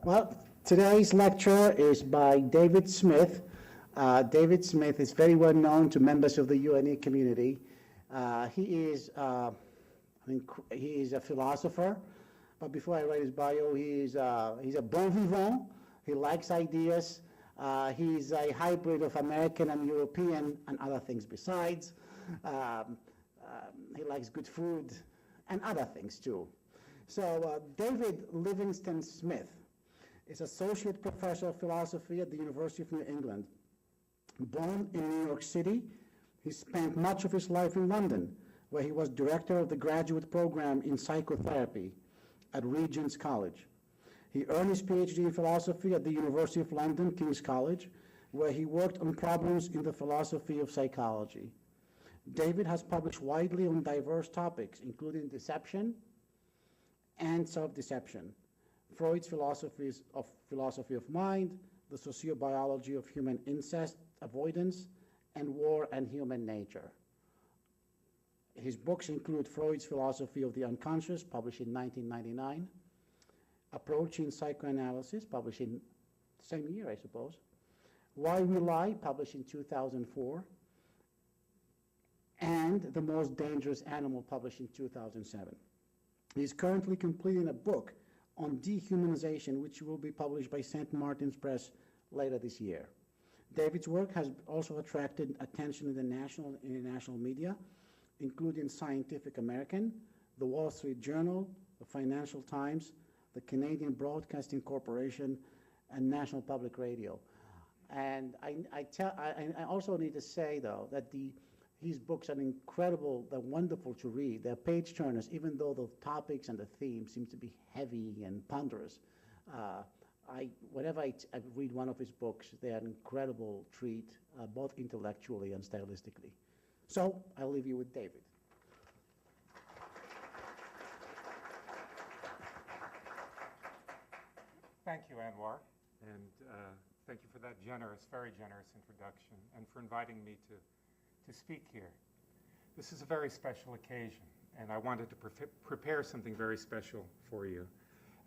Well, today's lecture is by David Smith. David Smith is very well known to members of the UNE community. He is a philosopher, but before I write his bio, he's a bon vivant. He likes ideas. He's a hybrid of American and European and other things besides. He likes good food and other things too. So David Livingston Smith is Associate Professor of Philosophy at the University of New England. Born in New York City, he spent much of his life in London, where he was director of the graduate program in psychotherapy at Regent's College. He earned his PhD in philosophy at the University of London, King's College, where he worked on problems in the philosophy of psychology. David has published widely on diverse topics, including deception and self-deception, Freud's philosophy of mind, the sociobiology of human incest avoidance, and war and human nature. His books include Freud's Philosophy of the Unconscious, published in 1999, Approaching Psychoanalysis, published in the same year, I suppose, Why We Lie, published in 2004, and The Most Dangerous Animal, published in 2007. He's currently completing a book on dehumanization, which will be published by St. Martin's Press later this year. David's work has also attracted attention in the national and international media, including Scientific American, the Wall Street Journal, the Financial Times, the Canadian Broadcasting Corporation, and National Public Radio. And I also need to say, though, that his books are incredible, they're wonderful to read. They're page turners, even though the topics and the themes seem to be heavy and ponderous. Whenever I read one of his books, they're an incredible treat, both intellectually and stylistically. So I'll leave you with David. Thank you, Anwar, and thank you for that very generous introduction, and for inviting me to speak here. This is a very special occasion, and I wanted to prepare something very special for you.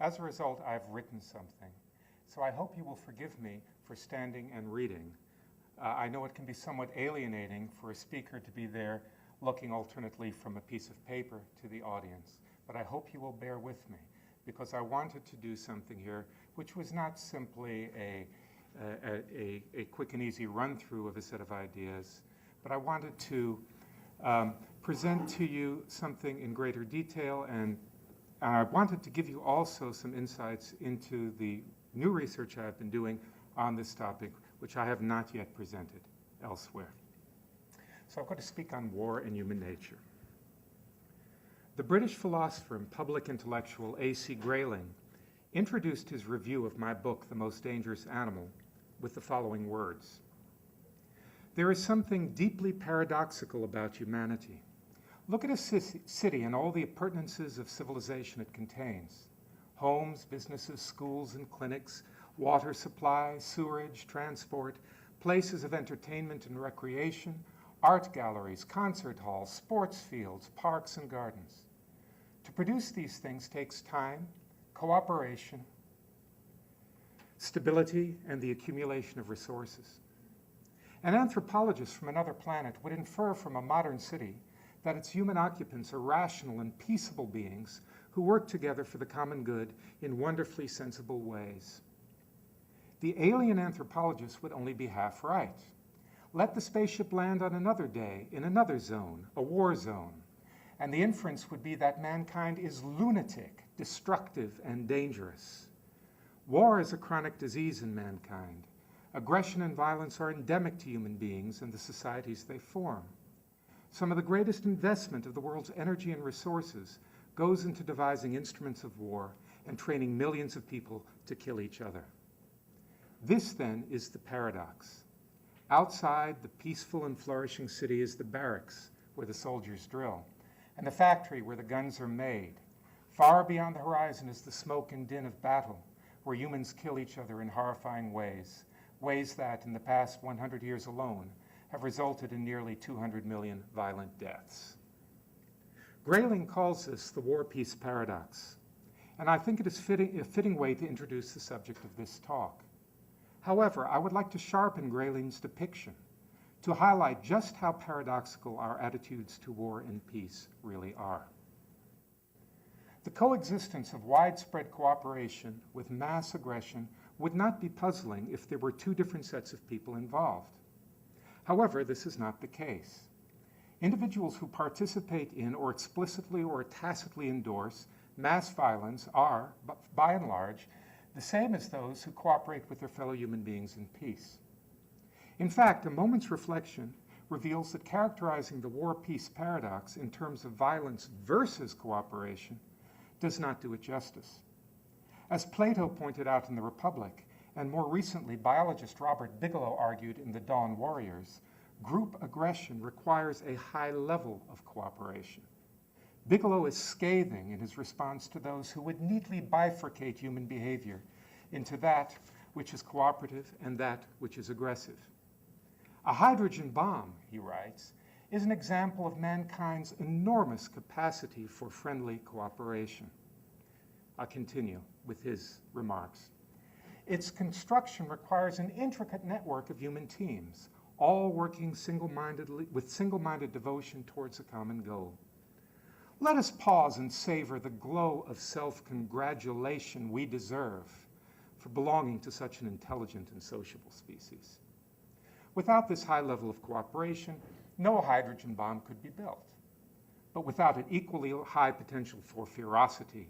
As a result, I've written something, so I hope you will forgive me for standing and reading. I know it can be somewhat alienating for a speaker to be there looking alternately from a piece of paper to the audience, but I hope you will bear with me, because I wanted to do something here which was not simply a quick and easy run-through of a set of ideas, but I wanted to present to you something in greater detail, and I wanted to give you also some insights into the new research I've been doing on this topic, which I have not yet presented elsewhere. So I'm going to speak on war and human nature. The British philosopher and public intellectual A.C. Grayling introduced his review of my book, The Most Dangerous Animal, with the following words. There is something deeply paradoxical about humanity. Look at a city and all the appurtenances of civilization it contains. Homes, businesses, schools and clinics, water supply, sewerage, transport, places of entertainment and recreation, art galleries, concert halls, sports fields, parks and gardens. To produce these things takes time, cooperation, stability, and the accumulation of resources. An anthropologist from another planet would infer from a modern city that its human occupants are rational and peaceable beings who work together for the common good in wonderfully sensible ways. The alien anthropologist would only be half right. Let the spaceship land on another day in another zone, a war zone, and the inference would be that mankind is lunatic, destructive, and dangerous. War is a chronic disease in mankind. Aggression and violence are endemic to human beings and the societies they form. Some of the greatest investment of the world's energy and resources goes into devising instruments of war and training millions of people to kill each other. This, then, is the paradox. Outside the peaceful and flourishing city is the barracks, where the soldiers drill, and the factory where the guns are made. Far beyond the horizon is the smoke and din of battle, where humans kill each other in horrifying ways that, in the past 100 years alone, have resulted in nearly 200 million violent deaths. Grayling calls this the war-peace paradox. and I think it is a fitting way to introduce the subject of this talk. However, I would like to sharpen Grayling's depiction to highlight just how paradoxical our attitudes to war and peace really are. The coexistence of widespread cooperation with mass aggression would not be puzzling if there were two different sets of people involved. However, this is not the case. Individuals who participate in or explicitly or tacitly endorse mass violence are, by and large, the same as those who cooperate with their fellow human beings in peace. In fact, a moment's reflection reveals that characterizing the war-peace paradox in terms of violence versus cooperation does not do it justice. As Plato pointed out in The Republic, and more recently biologist Robert Bigelow argued in The Dawn Warriors, group aggression requires a high level of cooperation. Bigelow is scathing in his response to those who would neatly bifurcate human behavior into that which is cooperative and that which is aggressive. A hydrogen bomb, he writes, is an example of mankind's enormous capacity for friendly cooperation. I'll continue with his remarks. Its construction requires an intricate network of human teams, all working single-mindedly with single-minded devotion towards a common goal. Let us pause and savor the glow of self-congratulation we deserve for belonging to such an intelligent and sociable species. Without this high level of cooperation, no hydrogen bomb could be built. But without an equally high potential for ferocity,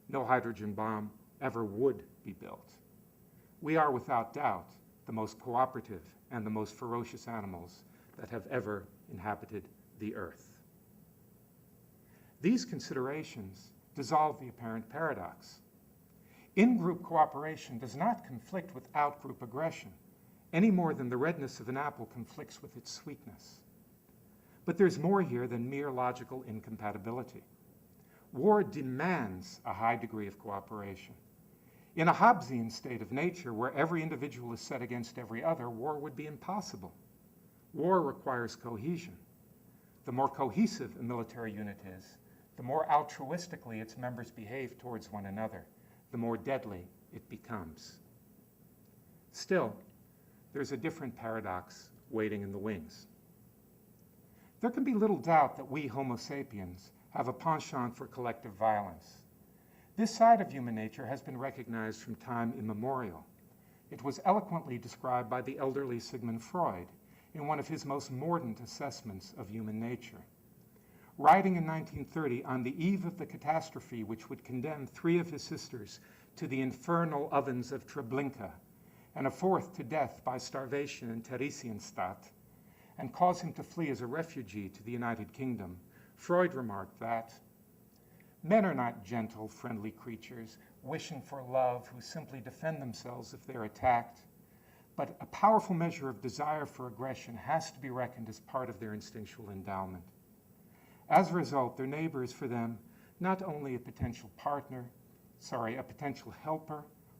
no hydrogen bomb ever would be built. We are without doubt the most cooperative and the most ferocious animals that have ever inhabited the earth. These considerations dissolve the apparent paradox. In-group cooperation does not conflict with out-group aggression, any more than the redness of an apple conflicts with its sweetness. But there's more here than mere logical incompatibility. War demands a high degree of cooperation. In a Hobbesian state of nature, where every individual is set against every other, war would be impossible. War requires cohesion. The more cohesive a military unit is, the more altruistically its members behave towards one another, the more deadly it becomes. Still, there's a different paradox waiting in the wings. There can be little doubt that we Homo sapiens have a penchant for collective violence. This side of human nature has been recognized from time immemorial. It was eloquently described by the elderly Sigmund Freud in one of his most mordant assessments of human nature. Writing in 1930 on the eve of the catastrophe which would condemn 3 of his sisters to the infernal ovens of Treblinka, and a 4th to death by starvation in Theresienstadt, and cause him to flee as a refugee to the United Kingdom, Freud remarked that men are not gentle, friendly creatures wishing for love who simply defend themselves if they're attacked, but a powerful measure of desire for aggression has to be reckoned as part of their instinctual endowment. As a result, their neighbor is for them not only a potential helper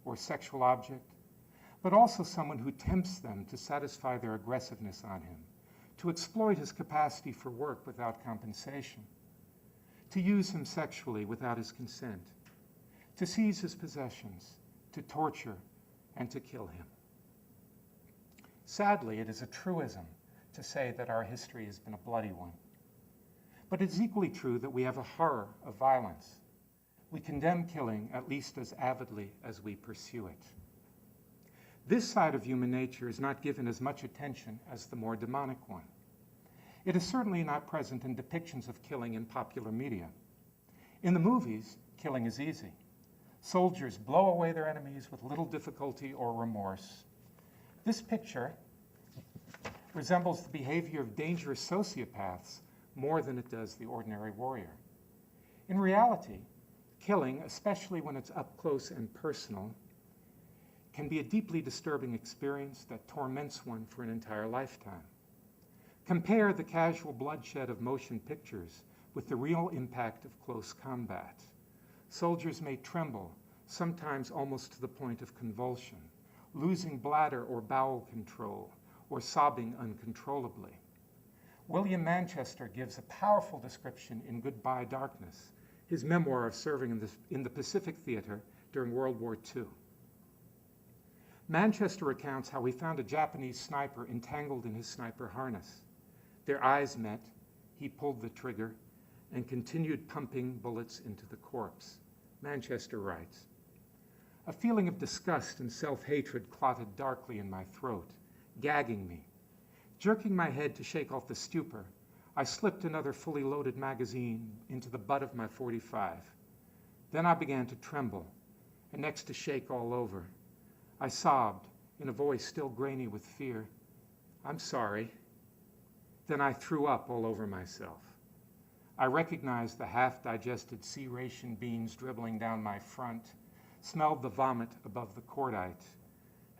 or sexual object, but also someone who tempts them to satisfy their aggressiveness on him, to exploit his capacity for work without compensation, to use him sexually without his consent, to seize his possessions, to torture, and to kill him. Sadly, it is a truism to say that our history has been a bloody one. But it's equally true that we have a horror of violence. We condemn killing at least as avidly as we pursue it. This side of human nature is not given as much attention as the more demonic one. It is certainly not present in depictions of killing in popular media. In the movies, killing is easy. Soldiers blow away their enemies with little difficulty or remorse. This picture resembles the behavior of dangerous sociopaths more than it does the ordinary warrior. In reality, killing, especially when it's up close and personal, can be a deeply disturbing experience that torments one for an entire lifetime. Compare the casual bloodshed of motion pictures with the real impact of close combat. Soldiers may tremble, sometimes almost to the point of convulsion, losing bladder or bowel control, or sobbing uncontrollably. William Manchester gives a powerful description in Goodbye Darkness, his memoir of serving in the Pacific Theater during World War II. Manchester recounts how he found a Japanese sniper entangled in his sniper harness. Their eyes met, he pulled the trigger, and continued pumping bullets into the corpse. Manchester writes, "A feeling of disgust and self-hatred clotted darkly in my throat, gagging me. Jerking my head to shake off the stupor, I slipped another fully loaded magazine into the butt of my .45. Then I began to tremble, and next to shake all over. I sobbed, in a voice still grainy with fear, 'I'm sorry.' Then I threw up all over myself. I recognized the half-digested sea ration beans dribbling down my front, smelled the vomit above the cordite.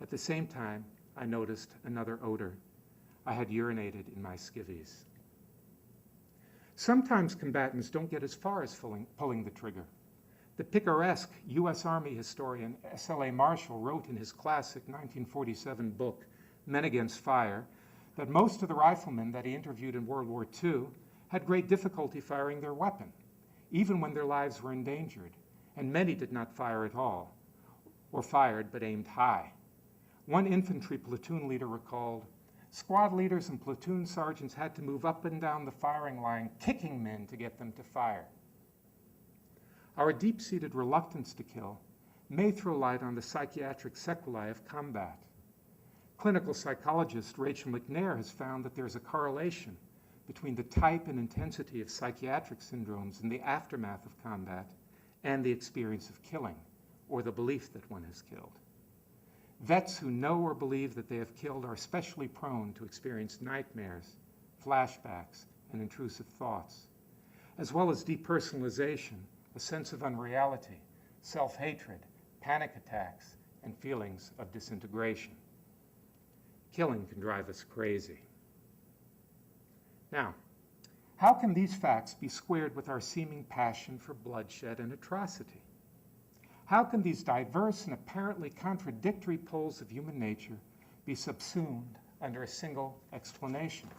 At the same time, I noticed another odor. I had urinated in my skivvies." Sometimes combatants don't get as far as pulling the trigger. The picaresque U.S. Army historian S.L.A. Marshall wrote in his classic 1947 book, Men Against Fire, that most of the riflemen that he interviewed in World War II had great difficulty firing their weapon, even when their lives were endangered, and many did not fire at all, or fired but aimed high. One infantry platoon leader recalled, "Squad leaders and platoon sergeants had to move up and down the firing line, kicking men to get them to fire." Our deep-seated reluctance to kill may throw light on the psychiatric sequelae of combat. Clinical psychologist Rachel McNair has found that there's a correlation between the type and intensity of psychiatric syndromes in the aftermath of combat and the experience of killing, or the belief that one has killed. Vets who know or believe that they have killed are especially prone to experience nightmares, flashbacks, and intrusive thoughts, as well as depersonalization, a sense of unreality, self-hatred, panic attacks, and feelings of disintegration. Killing can drive us crazy. Now, how can these facts be squared with our seeming passion for bloodshed and atrocity? How can these diverse and apparently contradictory poles of human nature be subsumed under a single explanation?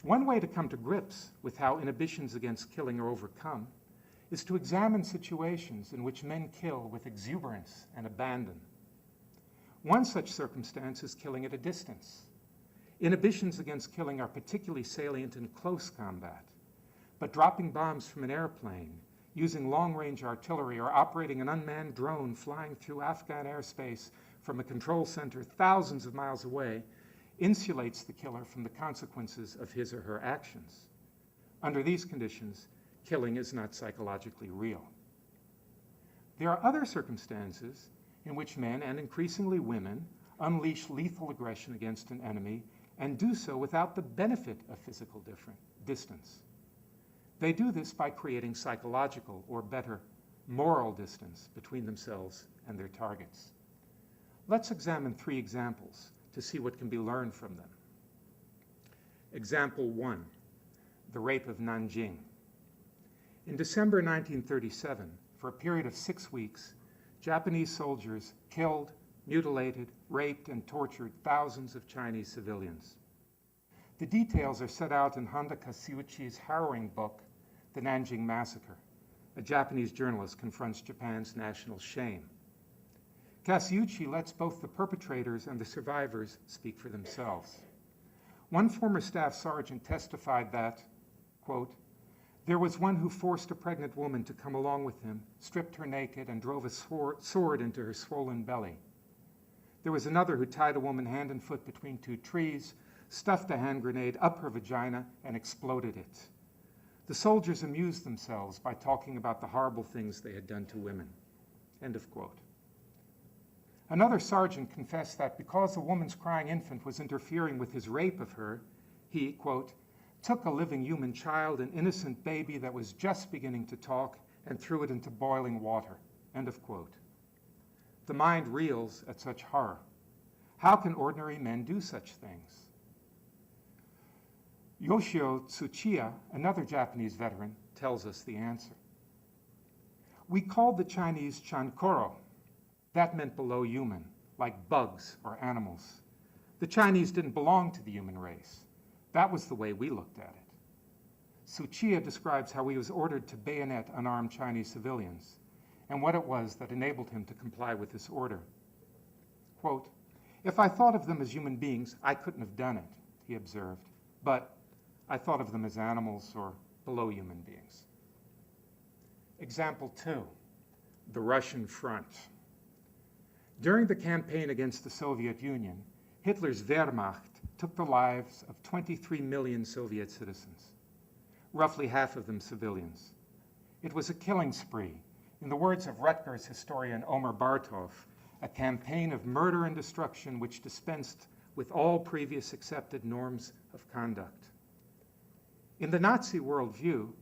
One way to come to grips with how inhibitions against killing are overcome is to examine situations in which men kill with exuberance and abandon. One such circumstance is killing at a distance. Inhibitions against killing are particularly salient in close combat, but dropping bombs from an airplane, using long-range artillery, or operating an unmanned drone flying through Afghan airspace from a control center thousands of miles away insulates the killer from the consequences of his or her actions. Under these conditions, killing is not psychologically real. There are other circumstances in which men, and increasingly women, unleash lethal aggression against an enemy and do so without the benefit of physical distance. They do this by creating psychological, or better, moral distance between themselves and their targets. Let's examine 3 examples to see what can be learned from them. Example 1, the rape of Nanjing. In December 1937, for a period of 6 weeks, Japanese soldiers killed, mutilated, raped, and tortured thousands of Chinese civilians. The details are set out in Honda Kasiuchi's harrowing book, The Nanjing Massacre. A Japanese journalist confronts Japan's national shame. Kasiuchi lets both the perpetrators and the survivors speak for themselves. One former staff sergeant testified that, quote, "There was one who forced a pregnant woman to come along with him, stripped her naked, and drove a sword into her swollen belly. There was another who tied a woman hand and foot between 2 trees, stuffed a hand grenade up her vagina, and exploded it. The soldiers amused themselves by talking about the horrible things they had done to women." End of quote. Another sergeant confessed that because a woman's crying infant was interfering with his rape of her, he, quote, "took a living human child, an innocent baby that was just beginning to talk, and threw it into boiling water." End of quote. The mind reels at such horror. How can ordinary men do such things? Yoshio Tsuchiya, another Japanese veteran, tells us the answer. "We called the Chinese chankoro. That meant below human, like bugs or animals. The Chinese didn't belong to the human race. That was the way we looked at it. Suchiya describes how he was ordered to bayonet unarmed Chinese civilians and what it was that enabled him to comply with this order. Quote, "If I thought of them as human beings, I couldn't have done it," he observed, "but I thought of them as animals or below human beings." Example 2, the Russian front. During the campaign against the Soviet Union, Hitler's Wehrmacht took the lives of 23 million Soviet citizens, roughly half of them civilians. It was a killing spree. In the words of Rutgers historian Omer Bartov, a campaign of murder and destruction which dispensed with all previous accepted norms of conduct. In the Nazi worldview,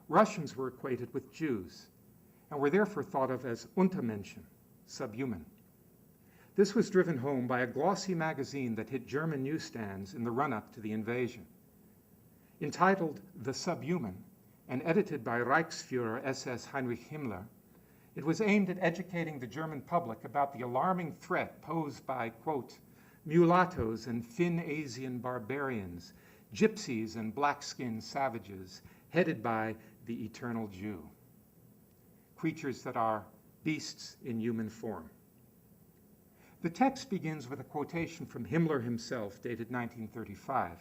Russians were equated with Jews and were therefore thought of as Untermenschen, subhuman. This was driven home by a glossy magazine that hit German newsstands in the run-up to the invasion. Entitled The Subhuman and edited by Reichsführer SS Heinrich Himmler, it was aimed at educating the German public about the alarming threat posed by, quote, mulattoes and Finn-Asian barbarians, gypsies and black-skinned savages, headed by the eternal Jew. Creatures that are beasts in human form. The text begins with a quotation from Himmler himself, dated 1935,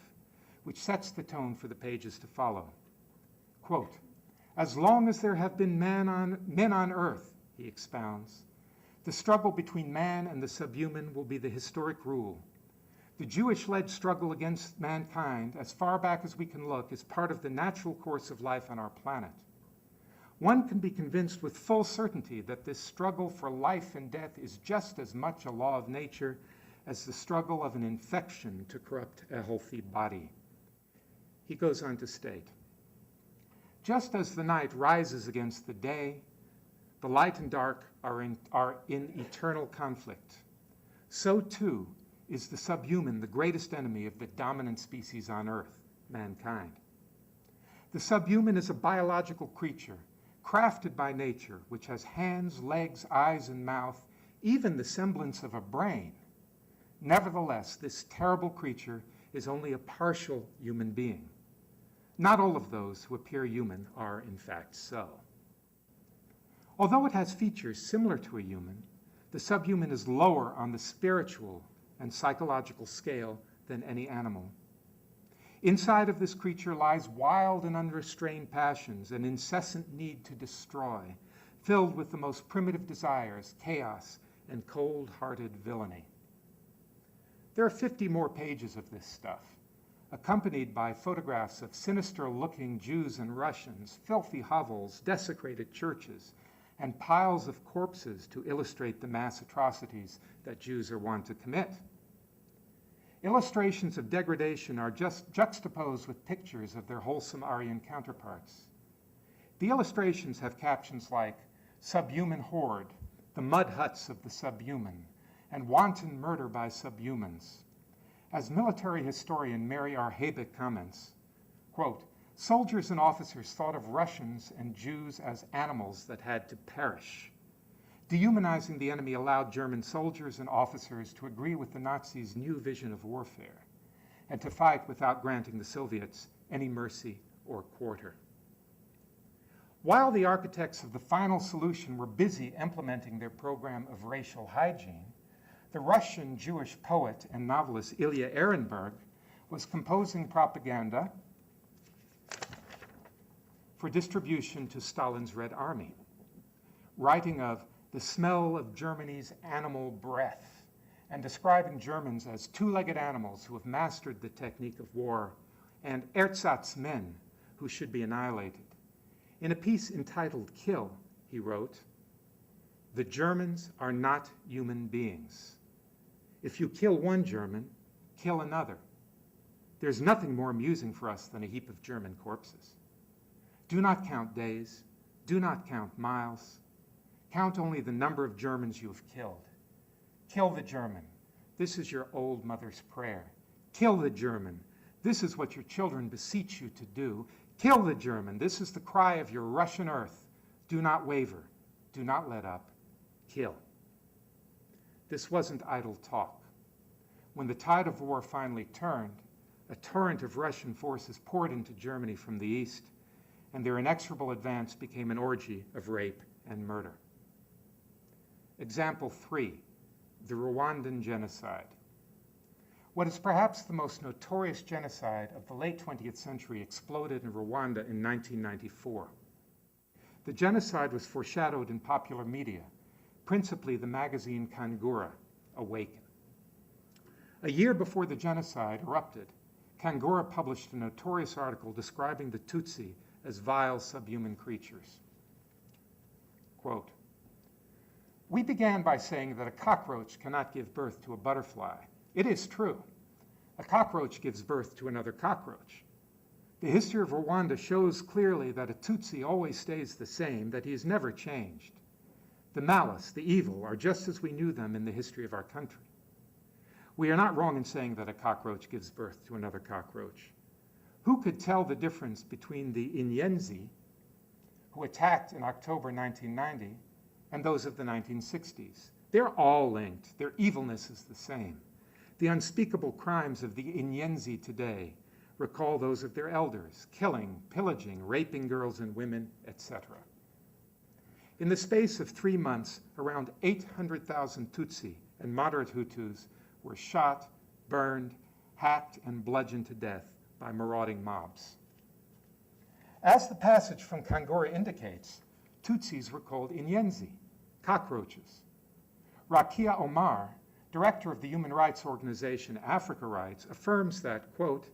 which sets the tone for the pages to follow. Quote, "As long as there have been men on earth," he expounds, "the struggle between man and the subhuman will be the historic rule. The Jewish-led struggle against mankind, as far back as we can look, is part of the natural course of life on our planet. One can be convinced with full certainty that this struggle for life and death is just as much a law of nature as the struggle of an infection to corrupt a healthy body." He goes on to state, "Just as the night rises against the day, the light and dark are in eternal conflict. So too is the subhuman the greatest enemy of the dominant species on Earth, mankind. The subhuman is a biological creature, crafted by nature, which has hands, legs, eyes, and mouth, even the semblance of a brain. Nevertheless, this terrible creature is only a partial human being. Not all of those who appear human are, in fact, so. Although it has features similar to a human, the subhuman is lower on the spiritual and psychological scale than any animal. Inside of this creature lies wild and unrestrained passions, an incessant need to destroy, filled with the most primitive desires, chaos, and cold-hearted villainy." There are 50 more pages of this stuff, accompanied by photographs of sinister-looking Jews and Russians, filthy hovels, desecrated churches, and piles of corpses to illustrate the mass atrocities that Jews are wont to commit. Illustrations of degradation are just juxtaposed with pictures of their wholesome Aryan counterparts. The illustrations have captions like "subhuman horde," "the mud huts of the subhuman," and "wanton murder by subhumans." As military historian Mary R. Habeck comments, quote, "Soldiers and officers thought of Russians and Jews as animals that had to perish. Dehumanizing the enemy allowed German soldiers and officers to agree with the Nazis' new vision of warfare and to fight without granting the Soviets any mercy or quarter." While the architects of the final solution were busy implementing their program of racial hygiene, the Russian Jewish poet and novelist Ilya Ehrenberg was composing propaganda for distribution to Stalin's Red Army, writing of the smell of Germany's animal breath, and describing Germans as two-legged animals who have mastered the technique of war, and ersatz men who should be annihilated. In a piece entitled "Kill," he wrote, "The Germans are not human beings. If you kill one German, kill another. There's nothing more amusing for us than a heap of German corpses. Do not count days, do not count miles. Count only the number of Germans you have killed. Kill the German. This is your old mother's prayer. Kill the German. This is what your children beseech you to do. Kill the German. This is the cry of your Russian earth. Do not waver. Do not let up. Kill." This wasn't idle talk. When the tide of war finally turned, a torrent of Russian forces poured into Germany from the east, and their inexorable advance became an orgy of rape and murder. Example 3, the Rwandan genocide. What is perhaps the most notorious genocide of the late 20th century exploded in Rwanda in 1994. The genocide was foreshadowed in popular media, principally the magazine Kangura, Awaken. A year before the genocide erupted, Kangura published a notorious article describing the Tutsi as vile subhuman creatures. Quote, "We began by saying that a cockroach cannot give birth to a butterfly. It is true. A cockroach gives birth to another cockroach. The history of Rwanda shows clearly that a Tutsi always stays the same, that he is never changed. The malice, the evil, are just as we knew them in the history of our country. We are not wrong in saying that a cockroach gives birth to another cockroach. Who could tell the difference between the Inyenzi, who attacked in October 1990, and those of the 1960s? They're all linked. Their evilness is the same. The unspeakable crimes of the Inyenzi today recall those of their elders, killing, pillaging, raping girls and women, etc. In the space of 3 months, around 800,000 Tutsi and moderate Hutus were shot, burned, hacked, and bludgeoned to death by marauding mobs. As the passage from Kangura indicates, Tutsis were called Inyenzi, cockroaches. Rakia Omar, director of the human rights organization Africa Rights, affirms that, quote,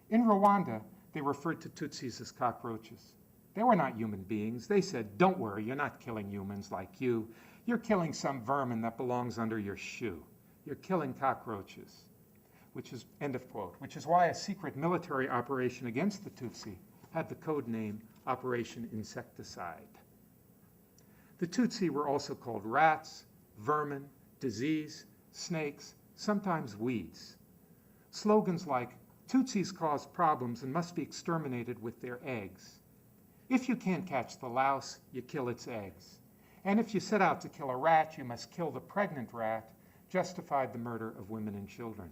"In Rwanda, they referred to Tutsis as cockroaches. They were not human beings. They said, 'Don't worry, you're not killing humans like you. You're killing some vermin that belongs under your shoe. You're killing cockroaches,' which is," end of quote, which is why a secret military operation against the Tutsi had the code name Operation Insecticide. The Tutsi were also called rats, vermin, disease, snakes, sometimes weeds. Slogans like, "Tutsis cause problems and must be exterminated with their eggs. If you can't catch the louse, you kill its eggs. And if you set out to kill a rat, you must kill the pregnant rat," justified the murder of women and children.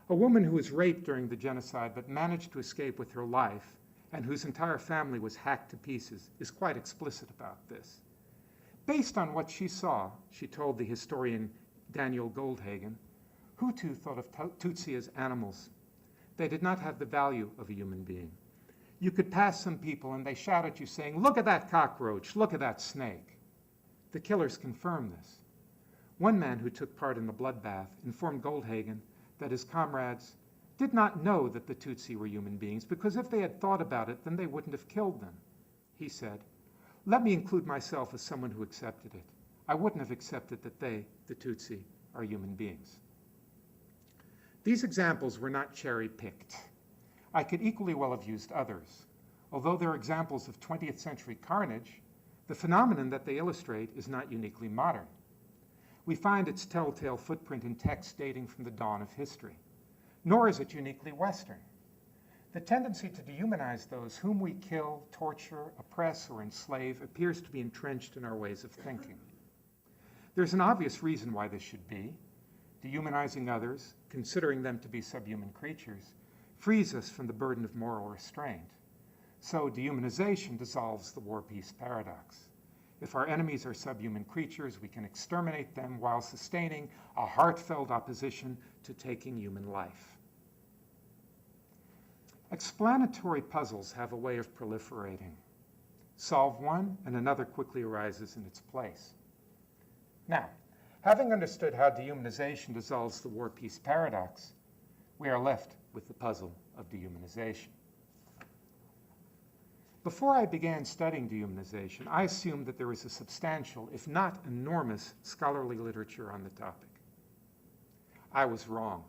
A woman who was raped during the genocide but managed to escape with her life and whose entire family was hacked to pieces is quite explicit about this. Based on what she saw, she told the historian Daniel Goldhagen, Hutu thought of Tutsi as animals. They did not have the value of a human being. You could pass some people and they shout at you saying, "Look at that cockroach, look at that snake." The killers confirmed this. One man who took part in the bloodbath informed Goldhagen that his comrades did not know that the Tutsi were human beings because if they had thought about it, then they wouldn't have killed them. He said, "Let me include myself as someone who accepted it. I wouldn't have accepted that they, the Tutsi, are human beings." These examples were not cherry-picked. I could equally well have used others. Although they're examples of 20th century carnage, the phenomenon that they illustrate is not uniquely modern. We find its telltale footprint in texts dating from the dawn of history. Nor is it uniquely Western. The tendency to dehumanize those whom we kill, torture, oppress, or enslave appears to be entrenched in our ways of thinking. There's an obvious reason why this should be. Dehumanizing others, considering them to be subhuman creatures, frees us from the burden of moral restraint. So dehumanization dissolves the war-peace paradox. If our enemies are subhuman creatures, we can exterminate them while sustaining a heartfelt opposition to taking human life. Explanatory puzzles have a way of proliferating. Solve one, and another quickly arises in its place. Now, having understood how dehumanization dissolves the war-peace paradox, we are left with the puzzle of dehumanization. Before I began studying dehumanization, I assumed that there was a substantial, if not enormous, scholarly literature on the topic. I was wrong.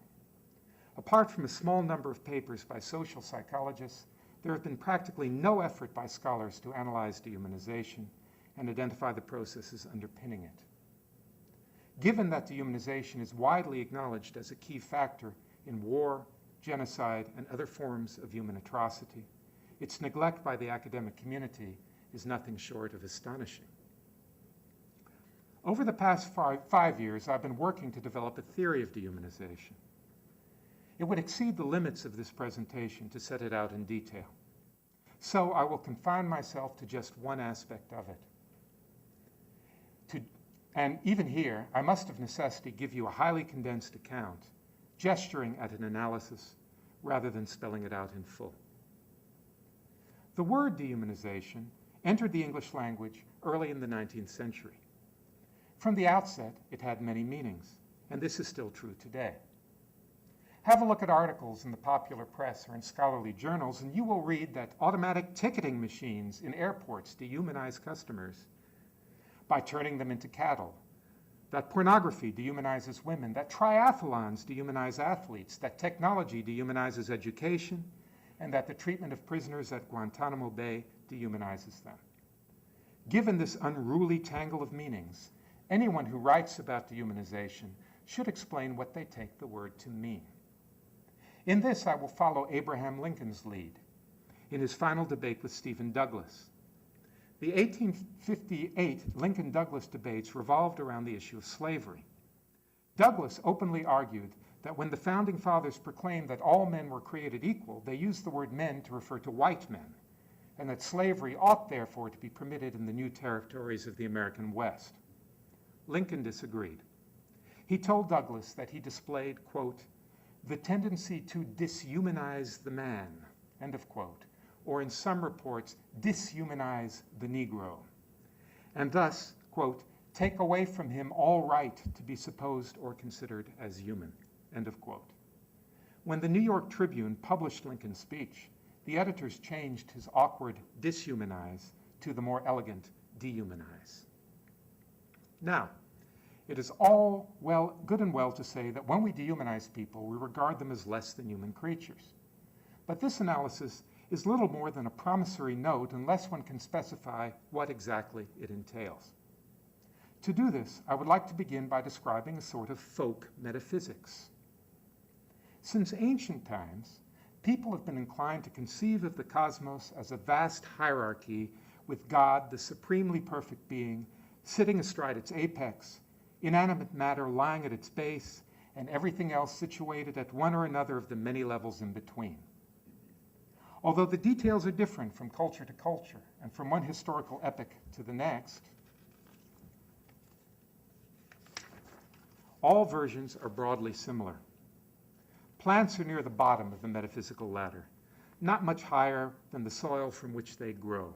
Apart from a small number of papers by social psychologists, there have been practically no effort by scholars to analyze dehumanization and identify the processes underpinning it. Given that dehumanization is widely acknowledged as a key factor in war, genocide, and other forms of human atrocity, its neglect by the academic community is nothing short of astonishing. Over the past five years, I've been working to develop a theory of dehumanization. It would exceed the limits of this presentation to set it out in detail. So I will confine myself to just one aspect of it. And even here, I must of necessity give you a highly condensed account, gesturing at an analysis rather than spelling it out in full. The word dehumanization entered the English language early in the 19th century. From the outset, it had many meanings, and this is still true today. Have a look at articles in the popular press or in scholarly journals, and you will read that automatic ticketing machines in airports dehumanize customers by turning them into cattle, that pornography dehumanizes women, that triathlons dehumanize athletes, that technology dehumanizes education, and that the treatment of prisoners at Guantanamo Bay dehumanizes them. Given this unruly tangle of meanings, anyone who writes about dehumanization should explain what they take the word to mean. In this, I will follow Abraham Lincoln's lead in his final debate with Stephen Douglas. The 1858 Lincoln-Douglas debates revolved around the issue of slavery. Douglas openly argued that when the Founding Fathers proclaimed that all men were created equal, they used the word men to refer to white men, and that slavery ought therefore to be permitted in the new territories of the American West. Lincoln disagreed. He told Douglas that he displayed, quote, the tendency to dishumanize the man, end of quote, or in some reports, dishumanize the Negro, and thus, quote, take away from him all right to be supposed or considered as human, end of quote. When the New York Tribune published Lincoln's speech, the editors changed his awkward dishumanize to the more elegant dehumanize. Now, it is all good and well to say that when we dehumanize people, we regard them as less than human creatures. But this analysis is little more than a promissory note unless one can specify what exactly it entails. To do this, I would like to begin by describing a sort of folk metaphysics. Since ancient times, people have been inclined to conceive of the cosmos as a vast hierarchy with God, the supremely perfect being, sitting astride its apex, inanimate matter lying at its base, and everything else situated at one or another of the many levels in between. Although the details are different from culture to culture and from one historical epoch to the next, all versions are broadly similar. Plants are near the bottom of the metaphysical ladder, not much higher than the soil from which they grow.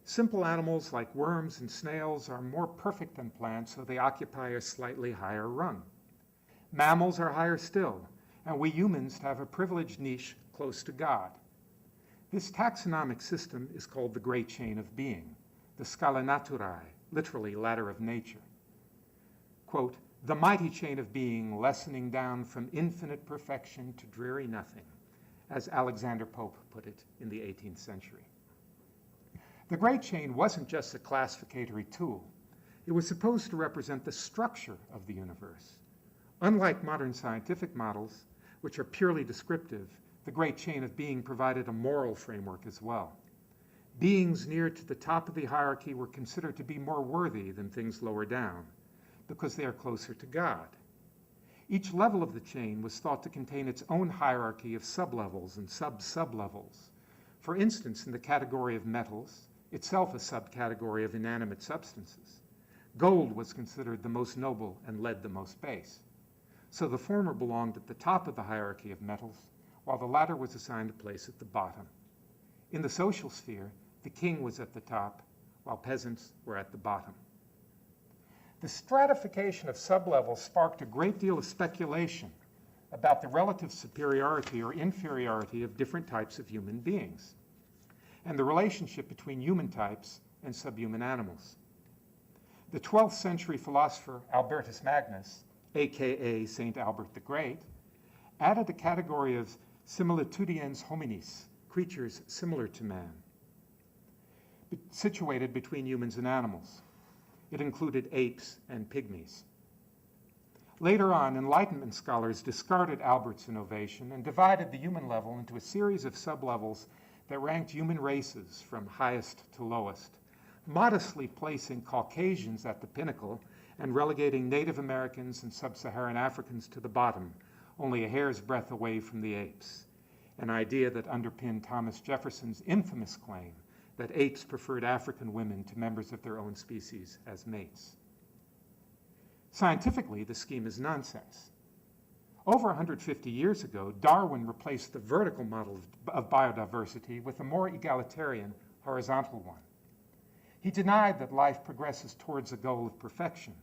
Simple animals like worms and snails are more perfect than plants, so they occupy a slightly higher rung. Mammals are higher still, and we humans have a privileged niche close to God. This taxonomic system is called the Great Chain of Being, the Scala Naturae, literally ladder of nature. Quote, the mighty chain of being lessening down from infinite perfection to dreary nothing, as Alexander Pope put it in the 18th century. The Great Chain wasn't just a classificatory tool. It was supposed to represent the structure of the universe. Unlike modern scientific models, which are purely descriptive, the Great Chain of Being provided a moral framework as well. Beings near to the top of the hierarchy were considered to be more worthy than things lower down, because they are closer to God. Each level of the chain was thought to contain its own hierarchy of sublevels and sub-sublevels. For instance, in the category of metals, itself a subcategory of inanimate substances, gold was considered the most noble and led the most base. So the former belonged at the top of the hierarchy of metals, while the latter was assigned a place at the bottom. In the social sphere, the king was at the top, while peasants were at the bottom. The stratification of sublevels sparked a great deal of speculation about the relative superiority or inferiority of different types of human beings, and the relationship between human types and subhuman animals. The 12th century philosopher Albertus Magnus, aka Saint Albert the Great, added a category of similitudiens hominis, creatures similar to man, situated between humans and animals. It included apes and pygmies. Later on, Enlightenment scholars discarded Albert's innovation and divided the human level into a series of sublevels that ranked human races from highest to lowest, modestly placing Caucasians at the pinnacle and relegating Native Americans and Sub-Saharan Africans to the bottom, only a hair's breadth away from the apes, an idea that underpinned Thomas Jefferson's infamous claim that apes preferred African women to members of their own species as mates. Scientifically, the scheme is nonsense. Over 150 years ago, Darwin replaced the vertical model of biodiversity with a more egalitarian horizontal one. He denied that life progresses towards a goal of perfection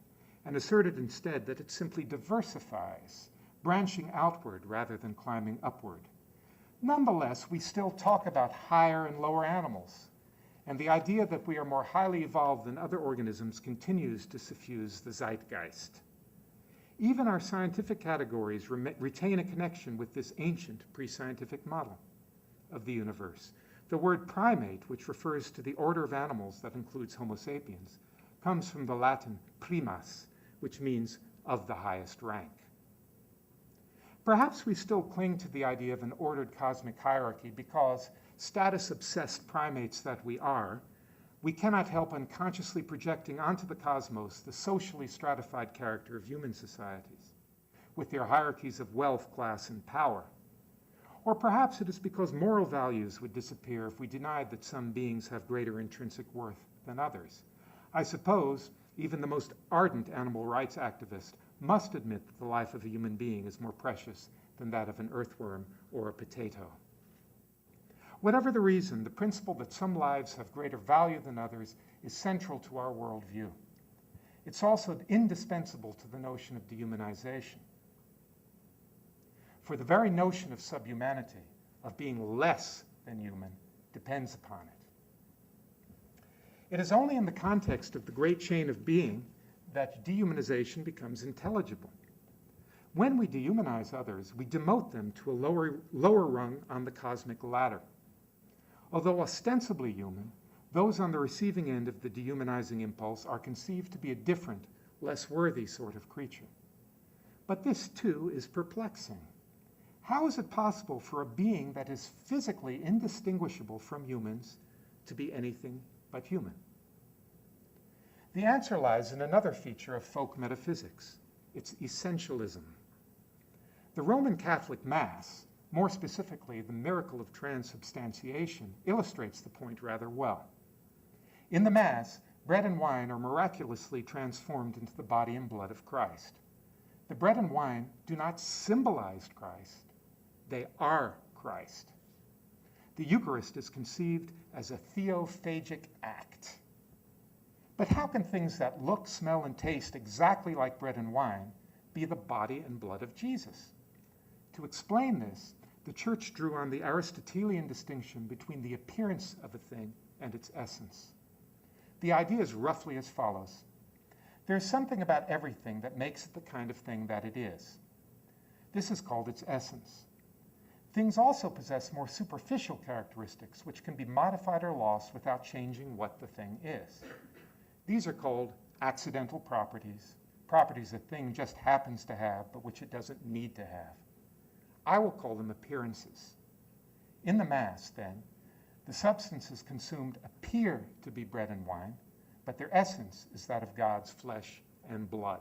and asserted instead that it simply diversifies, branching outward rather than climbing upward. Nonetheless, we still talk about higher and lower animals, and the idea that we are more highly evolved than other organisms continues to suffuse the zeitgeist. Even our scientific categories retain a connection with this ancient pre-scientific model of the universe. The word primate, which refers to the order of animals that includes Homo sapiens, comes from the Latin primas, which means of the highest rank. Perhaps we still cling to the idea of an ordered cosmic hierarchy because, status-obsessed primates that we are, we cannot help unconsciously projecting onto the cosmos the socially stratified character of human societies, with their hierarchies of wealth, class, and power. Or perhaps it is because moral values would disappear if we denied that some beings have greater intrinsic worth than others. I suppose even the most ardent animal rights activist must admit that the life of a human being is more precious than that of an earthworm or a potato. Whatever the reason, the principle that some lives have greater value than others is central to our worldview. It's also indispensable to the notion of dehumanization. For the very notion of subhumanity, of being less than human, depends upon it. It is only in the context of the great chain of being that dehumanization becomes intelligible. When we dehumanize others, we demote them to a lower rung on the cosmic ladder. Although ostensibly human, those on the receiving end of the dehumanizing impulse are conceived to be a different, less worthy sort of creature. But this, too, is perplexing. How is it possible for a being that is physically indistinguishable from humans to be anything but human? The answer lies in another feature of folk metaphysics. It's essentialism. The Roman Catholic Mass, more specifically the miracle of transubstantiation, illustrates the point rather well. In the Mass, bread and wine are miraculously transformed into the body and blood of Christ. The bread and wine do not symbolize Christ, they are Christ. The Eucharist is conceived as a theophagic act. But how can things that look, smell, and taste exactly like bread and wine be the body and blood of Jesus? To explain this, the Church drew on the Aristotelian distinction between the appearance of a thing and its essence. The idea is roughly as follows. There's something about everything that makes it the kind of thing that it is. This is called its essence. Things also possess more superficial characteristics which can be modified or lost without changing what the thing is. These are called accidental properties, properties a thing just happens to have but which it doesn't need to have. I will call them appearances. In the Mass, then, the substances consumed appear to be bread and wine, but their essence is that of God's flesh and blood.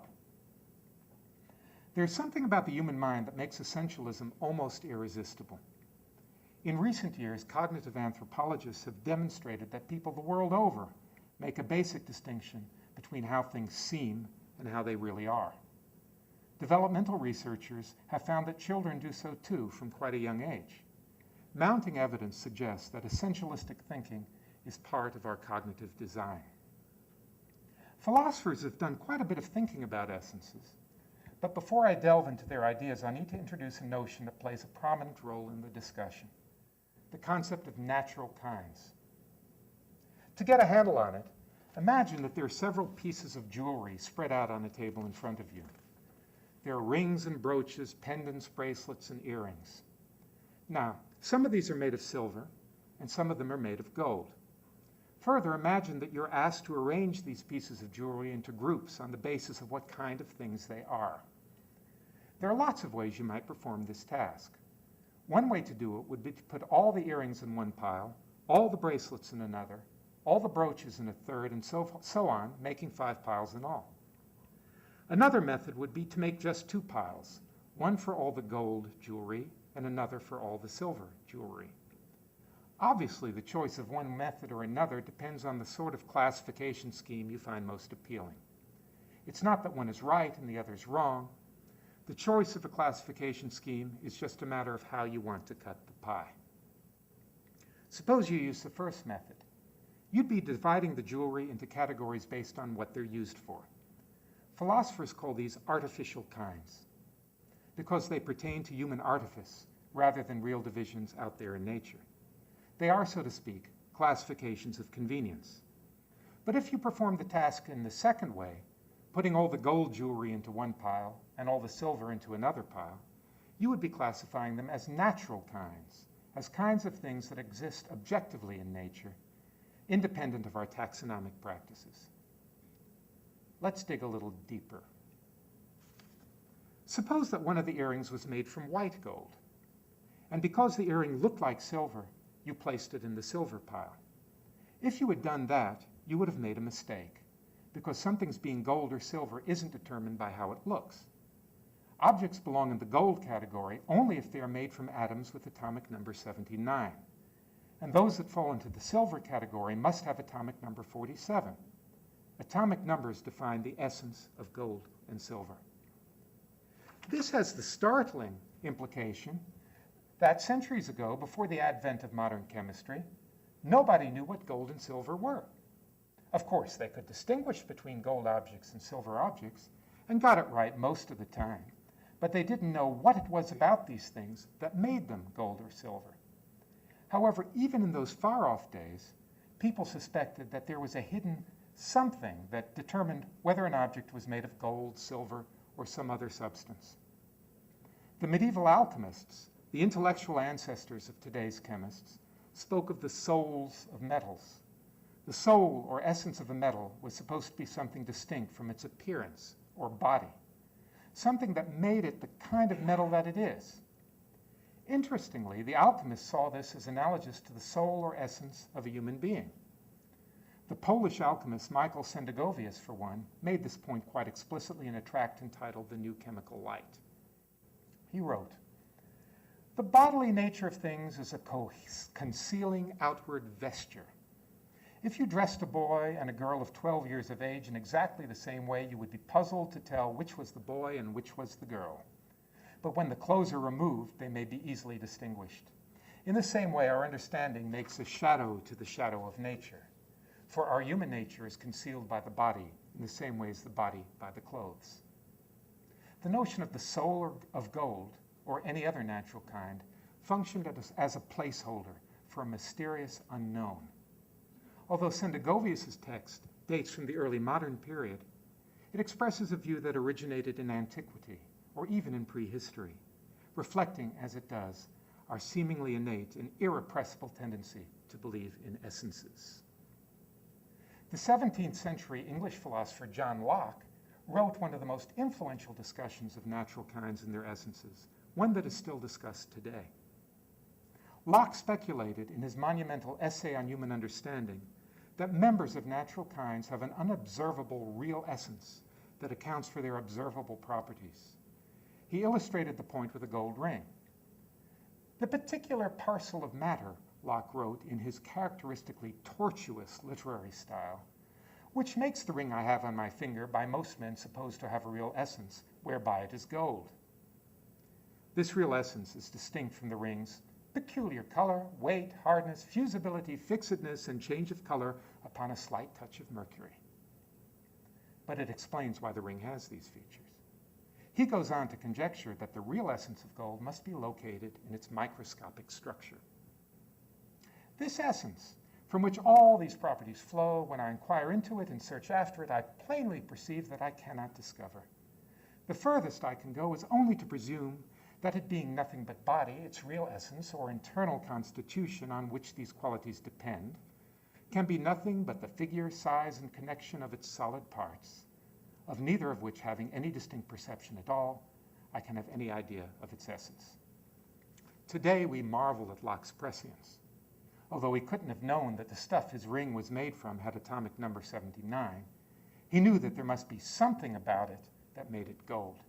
There's something about the human mind that makes essentialism almost irresistible. In recent years, cognitive anthropologists have demonstrated that people the world over make a basic distinction between how things seem and how they really are. Developmental researchers have found that children do so too from quite a young age. Mounting evidence suggests that essentialistic thinking is part of our cognitive design. Philosophers have done quite a bit of thinking about essences, but before I delve into their ideas, I need to introduce a notion that plays a prominent role in the discussion, the concept of natural kinds. To get a handle on it, imagine that there are several pieces of jewelry spread out on a table in front of you. There are rings and brooches, pendants, bracelets, and earrings. Now, some of these are made of silver, and some of them are made of gold. Further, imagine that you're asked to arrange these pieces of jewelry into groups on the basis of what kind of things they are. There are lots of ways you might perform this task. One way to do it would be to put all the earrings in one pile, all the bracelets in another, all the brooches in a third, and so on, making 5 piles in all. Another method would be to make just 2 piles, one for all the gold jewelry and another for all the silver jewelry. Obviously, the choice of one method or another depends on the sort of classification scheme you find most appealing. It's not that one is right and the other is wrong. The choice of a classification scheme is just a matter of how you want to cut the pie. Suppose you use the first method. You'd be dividing the jewelry into categories based on what they're used for. Philosophers call these artificial kinds because they pertain to human artifice rather than real divisions out there in nature. They are, so to speak, classifications of convenience. But if you perform the task in the second way, putting all the gold jewelry into one pile and all the silver into another pile, you would be classifying them as natural kinds, as kinds of things that exist objectively in nature, independent of our taxonomic practices. Let's dig a little deeper. Suppose that one of the earrings was made from white gold, and because the earring looked like silver, you placed it in the silver pile. If you had done that, you would have made a mistake, because something's being gold or silver isn't determined by how it looks. Objects belong in the gold category only if they are made from atoms with atomic number 79. And those that fall into the silver category must have atomic number 47. Atomic numbers define the essence of gold and silver. This has the startling implication that centuries ago, before the advent of modern chemistry, nobody knew what gold and silver were. Of course, they could distinguish between gold objects and silver objects and got it right most of the time, but they didn't know what it was about these things that made them gold or silver. However, even in those far-off days, people suspected that there was a hidden something that determined whether an object was made of gold, silver, or some other substance. The medieval alchemists, the intellectual ancestors of today's chemists, spoke of the souls of metals. The soul or essence of a metal was supposed to be something distinct from its appearance or body, something that made it the kind of metal that it is. Interestingly, the alchemists saw this as analogous to the soul or essence of a human being. The Polish alchemist Michael Sendigovius, for one, made this point quite explicitly in a tract entitled The New Chemical Light. He wrote, "The bodily nature of things is a concealing outward vesture. If you dressed a boy and a girl of 12 years of age in exactly the same way, you would be puzzled to tell which was the boy and which was the girl. But when the clothes are removed, they may be easily distinguished. In the same way, our understanding makes a shadow to the shadow of nature. For our human nature is concealed by the body in the same way as the body by the clothes." The notion of the soul of gold, or any other natural kind, functioned as a placeholder for a mysterious unknown. Although Sendigovius's text dates from the early modern period, it expresses a view that originated in antiquity, or even in prehistory, reflecting, as it does, our seemingly innate and irrepressible tendency to believe in essences. The 17th century English philosopher John Locke wrote one of the most influential discussions of natural kinds and their essences, one that is still discussed today. Locke speculated in his monumental Essay on Human Understanding that members of natural kinds have an unobservable real essence that accounts for their observable properties. He illustrated the point with a gold ring. "The particular parcel of matter," Locke wrote in his characteristically tortuous literary style, "which makes the ring I have on my finger by most men supposed to have a real essence, whereby it is gold. This real essence is distinct from the ring's peculiar color, weight, hardness, fusibility, fixedness, and change of color upon a slight touch of mercury." But it explains why the ring has these features. He goes on to conjecture that the real essence of gold must be located in its microscopic structure. This essence, from which all these properties flow, when I inquire into it and search after it, I plainly perceive that I cannot discover. The furthest I can go is only to presume that it being nothing but body, its real essence or internal constitution on which these qualities depend, can be nothing but the figure, size, and connection of its solid parts, of neither of which having any distinct perception at all, I can have any idea of its essence. Today we marvel at Locke's prescience. Although he couldn't have known that the stuff his ring was made from had atomic number 79, he knew that there must be something about it that made it gold.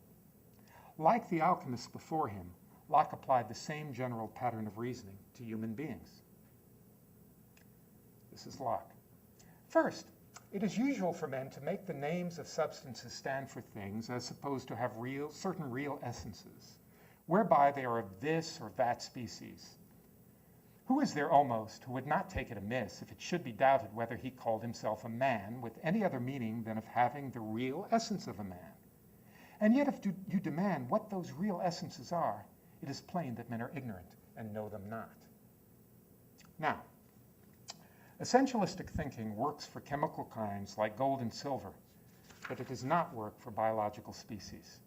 Like the alchemists before him, Locke applied the same general pattern of reasoning to human beings. This is Locke. First, it is usual for men to make the names of substances stand for things as supposed to have certain real essences, whereby they are of this or that species. Who is there almost who would not take it amiss if it should be doubted whether he called himself a man with any other meaning than of having the real essence of a man? And yet if you demand what those real essences are, it is plain that men are ignorant and know them not. Now, essentialistic thinking works for chemical kinds like gold and silver, but it does not work for biological species.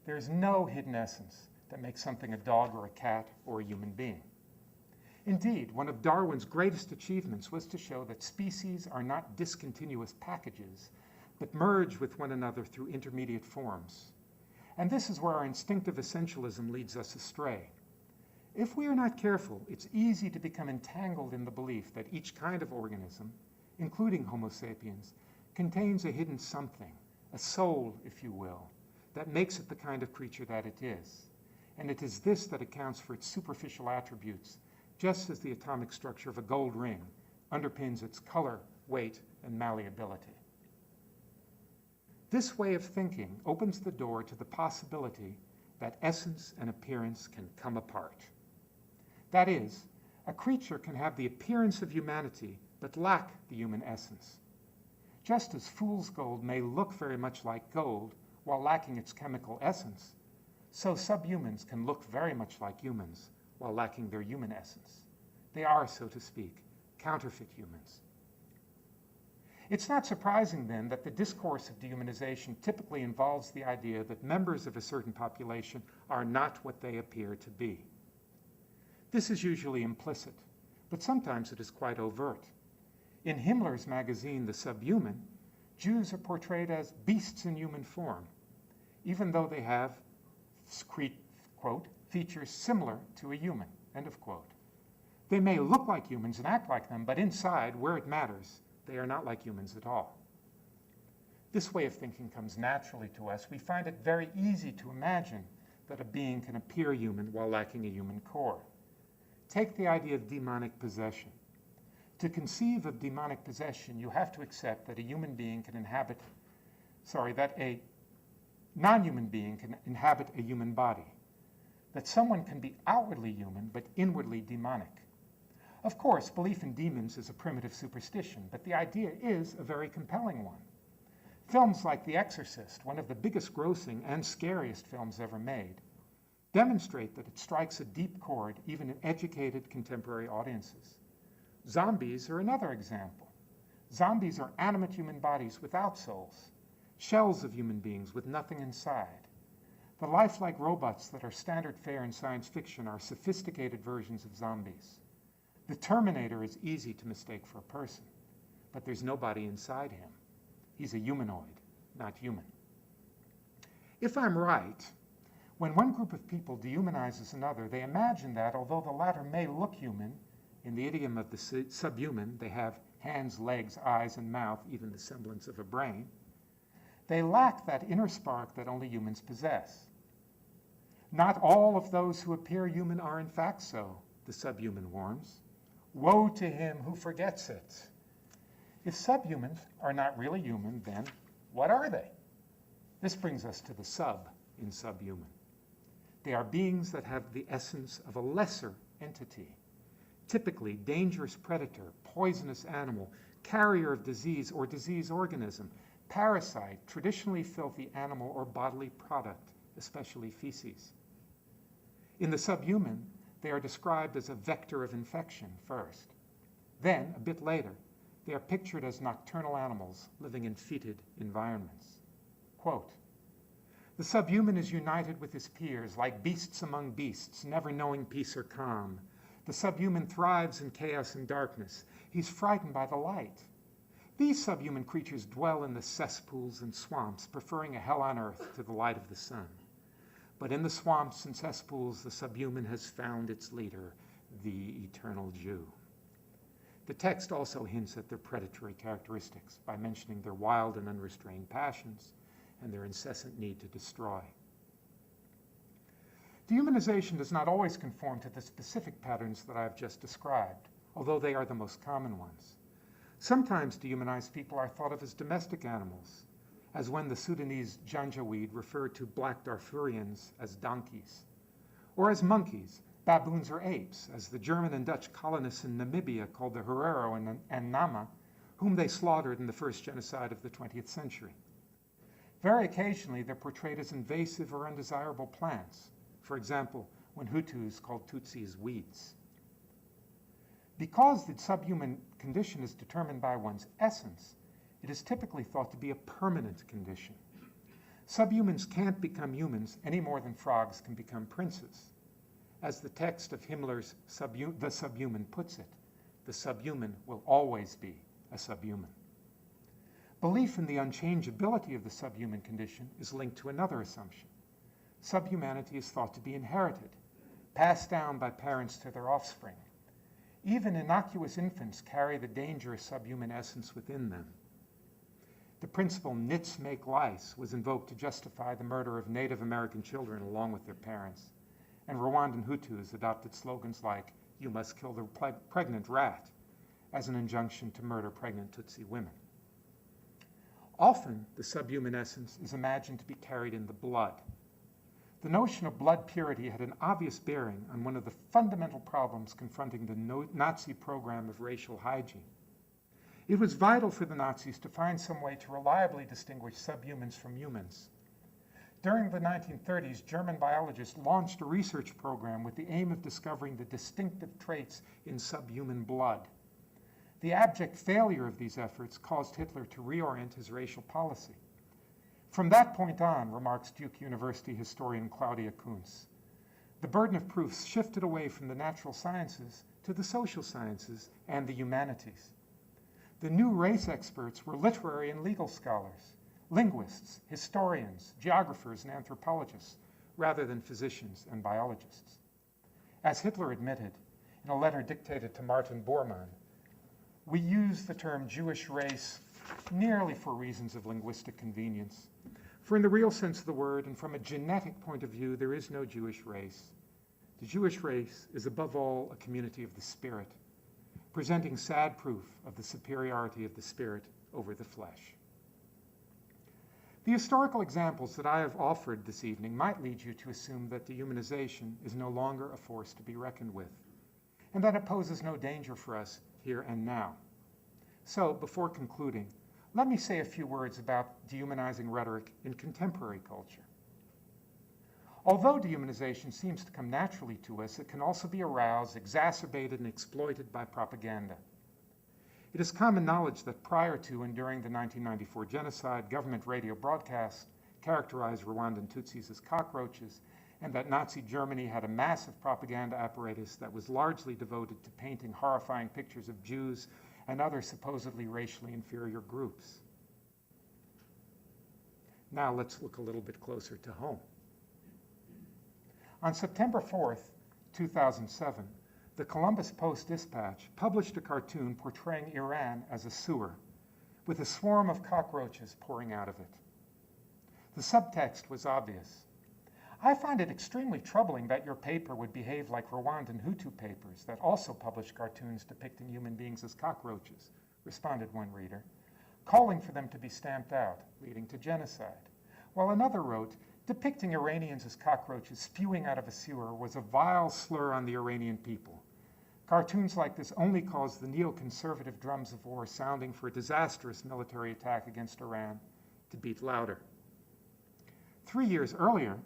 There is no hidden essence that makes something a dog or a cat or a human being. Indeed, one of Darwin's greatest achievements was to show that species are not discontinuous packages, but merge with one another through intermediate forms. And this is where our instinctive essentialism leads us astray. If we are not careful, it's easy to become entangled in the belief that each kind of organism, including Homo sapiens, contains a hidden something, a soul, if you will, that makes it the kind of creature that it is. And it is this that accounts for its superficial attributes, just as the atomic structure of a gold ring underpins its color, weight, and malleability. This way of thinking opens the door to the possibility that essence and appearance can come apart. That is, a creature can have the appearance of humanity but lack the human essence. Just as fool's gold may look very much like gold while lacking its chemical essence, so subhumans can look very much like humans while lacking their human essence. They are, so to speak, counterfeit humans. It's not surprising, then, that the discourse of dehumanization typically involves the idea that members of a certain population are not what they appear to be. This is usually implicit, but sometimes it is quite overt. In Himmler's magazine, The Subhuman, Jews are portrayed as beasts in human form, even though they have, quote, features similar to a human, end of quote. They may look like humans and act like them, but inside, where it matters, they are not like humans at all. This way of thinking comes naturally to us. We find it very easy to imagine that a being can appear human while lacking a human core. Take the idea of demonic possession. To conceive of demonic possession, you have to accept that a human being can that a non-human being can inhabit a human body. That someone can be outwardly human, but inwardly demonic. Of course, belief in demons is a primitive superstition, but the idea is a very compelling one. Films like The Exorcist, one of the biggest grossing and scariest films ever made, demonstrate that it strikes a deep chord even in educated contemporary audiences. Zombies are another example. Zombies are animate human bodies without souls, shells of human beings with nothing inside. The lifelike robots that are standard fare in science fiction are sophisticated versions of zombies. The Terminator is easy to mistake for a person, but there's nobody inside him. He's a humanoid, not human. If I'm right, when one group of people dehumanizes another, they imagine that although the latter may look human, in the idiom of the subhuman, they have hands, legs, eyes, and mouth, even the semblance of a brain, they lack that inner spark that only humans possess. Not all of those who appear human are in fact so, the subhuman warns. Woe to him who forgets it. If subhumans are not really human, then what are they? This brings us to the sub in subhuman. They are beings that have the essence of a lesser entity, typically dangerous predator, poisonous animal, carrier of disease or disease organism, parasite, traditionally filthy animal or bodily product, especially feces. In the subhuman, they are described as a vector of infection first. Then, a bit later, they are pictured as nocturnal animals living in fetid environments. Quote, "The subhuman is united with his peers, like beasts among beasts, never knowing peace or calm. The subhuman thrives in chaos and darkness. He's frightened by the light. These subhuman creatures dwell in the cesspools and swamps, preferring a hell on earth to the light of the sun. But in the swamps and cesspools, the subhuman has found its leader, the eternal Jew." The text also hints at their predatory characteristics by mentioning their wild and unrestrained passions and their incessant need to destroy. Dehumanization does not always conform to the specific patterns that I have just described, although they are the most common ones. Sometimes dehumanized people are thought of as domestic animals, as when the Sudanese Janjaweed referred to black Darfurians as donkeys, or as monkeys, baboons, or apes, as the German and Dutch colonists in Namibia called the Herero and Nama, whom they slaughtered in the first genocide of the 20th century. Very occasionally, they're portrayed as invasive or undesirable plants, for example, when Hutus called Tutsis weeds. Because the subhuman condition is determined by one's essence, it is typically thought to be a permanent condition. Subhumans can't become humans any more than frogs can become princes. As the text of Himmler's The Subhuman puts it, the subhuman will always be a subhuman. Belief in the unchangeability of the subhuman condition is linked to another assumption. Subhumanity is thought to be inherited, passed down by parents to their offspring. Even innocuous infants carry the dangerous subhuman essence within them. The principle "nits make lice" was invoked to justify the murder of Native American children along with their parents, and Rwandan Hutus adopted slogans like "you must kill the pregnant rat" as an injunction to murder pregnant Tutsi women. Often, the subhuman essence is imagined to be carried in the blood. The notion of blood purity had an obvious bearing on one of the fundamental problems confronting the Nazi program of racial hygiene. It was vital for the Nazis to find some way to reliably distinguish subhumans from humans. During the 1930s, German biologists launched a research program with the aim of discovering the distinctive traits in subhuman blood. The abject failure of these efforts caused Hitler to reorient his racial policy. From that point on, remarks Duke University historian Claudia Kuntz, the burden of proof shifted away from the natural sciences to the social sciences and the humanities. The new race experts were literary and legal scholars, linguists, historians, geographers, and anthropologists, rather than physicians and biologists. As Hitler admitted in a letter dictated to Martin Bormann, we use the term Jewish race merely for reasons of linguistic convenience. For in the real sense of the word, and from a genetic point of view, there is no Jewish race. The Jewish race is above all a community of the spirit, presenting sad proof of the superiority of the spirit over the flesh. The historical examples that I have offered this evening might lead you to assume that dehumanization is no longer a force to be reckoned with, and that it poses no danger for us here and now. So, before concluding, let me say a few words about dehumanizing rhetoric in contemporary culture. Although dehumanization seems to come naturally to us, it can also be aroused, exacerbated, and exploited by propaganda. It is common knowledge that prior to and during the 1994 genocide, government radio broadcasts characterized Rwandan Tutsis as cockroaches, and that Nazi Germany had a massive propaganda apparatus that was largely devoted to painting horrifying pictures of Jews and other supposedly racially inferior groups. Now let's look a little bit closer to home. On September 4th, 2007, the Columbus Post-Dispatch published a cartoon portraying Iran as a sewer, with a swarm of cockroaches pouring out of it. The subtext was obvious. "I find it extremely troubling that your paper would behave like Rwandan Hutu papers that also publish cartoons depicting human beings as cockroaches," responded one reader, calling for them to be stamped out, leading to genocide. While another wrote, "Depicting Iranians as cockroaches spewing out of a sewer was a vile slur on the Iranian people. Cartoons like this only caused the neoconservative drums of war sounding for a disastrous military attack against Iran to beat louder." 3 years earlier,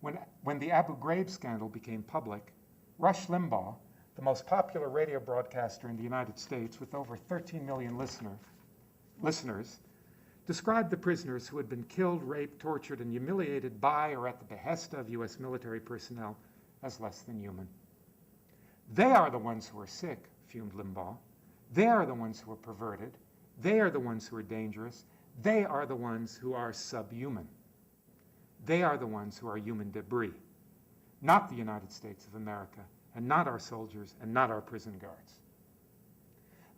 when the Abu Ghraib scandal became public, Rush Limbaugh, the most popular radio broadcaster in the United States with over 13 million listeners, described the prisoners who had been killed, raped, tortured, and humiliated by or at the behest of U.S. military personnel as less than human. "They are the ones who are sick," fumed Limbaugh. "They are the ones who are perverted. They are the ones who are dangerous. They are the ones who are subhuman. They are the ones who are human debris, not the United States of America, and not our soldiers, and not our prison guards."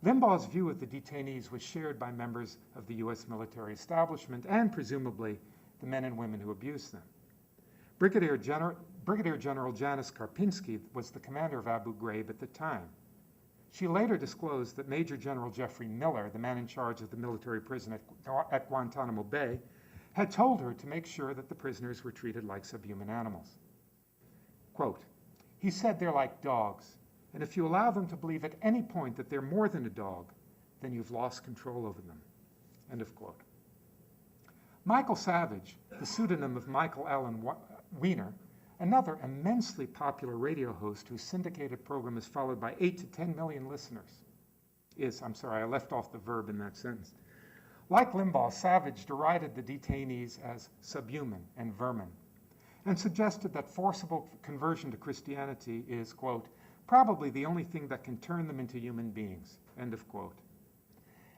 Limbaugh's view of the detainees was shared by members of the U.S. military establishment and, presumably, the men and women who abused them. Brigadier Brigadier General Janice Karpinski was the commander of Abu Ghraib at the time. She later disclosed that Major General Jeffrey Miller, the man in charge of the military prison at Guantanamo Bay, had told her to make sure that the prisoners were treated like subhuman animals. Quote, "He said they're like dogs, and if you allow them to believe at any point that they're more than a dog, then you've lost control over them." End of quote. Michael Savage, the pseudonym of Michael Allen Weiner, another immensely popular radio host whose syndicated program is followed by 8 to 10 million listeners, I left off the verb in that sentence. Like Limbaugh, Savage derided the detainees as subhuman and vermin, and suggested that forcible conversion to Christianity is, quote, "probably the only thing that can turn them into human beings," end of quote.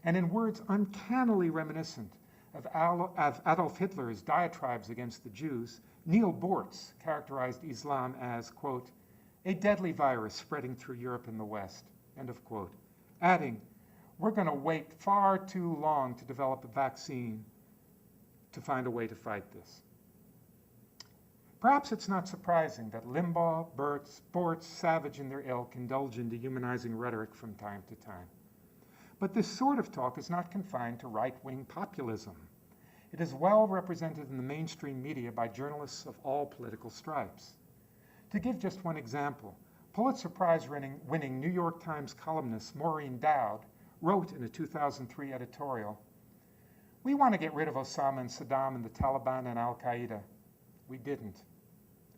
And in words uncannily reminiscent of Adolf Hitler's diatribes against the Jews, Neil Bortz characterized Islam as, quote, "a deadly virus spreading through Europe and the West," end of quote, adding, "we're going to wait far too long to develop a vaccine to find a way to fight this." Perhaps it's not surprising that Limbaugh, Bortz, Savage, and their ilk indulge in dehumanizing rhetoric from time to time. But this sort of talk is not confined to right-wing populism. It is well represented in the mainstream media by journalists of all political stripes. To give just one example, Pulitzer Prize-winning New York Times columnist Maureen Dowd wrote in a 2003 editorial, "We want to get rid of Osama and Saddam and the Taliban and Al-Qaeda. We didn't.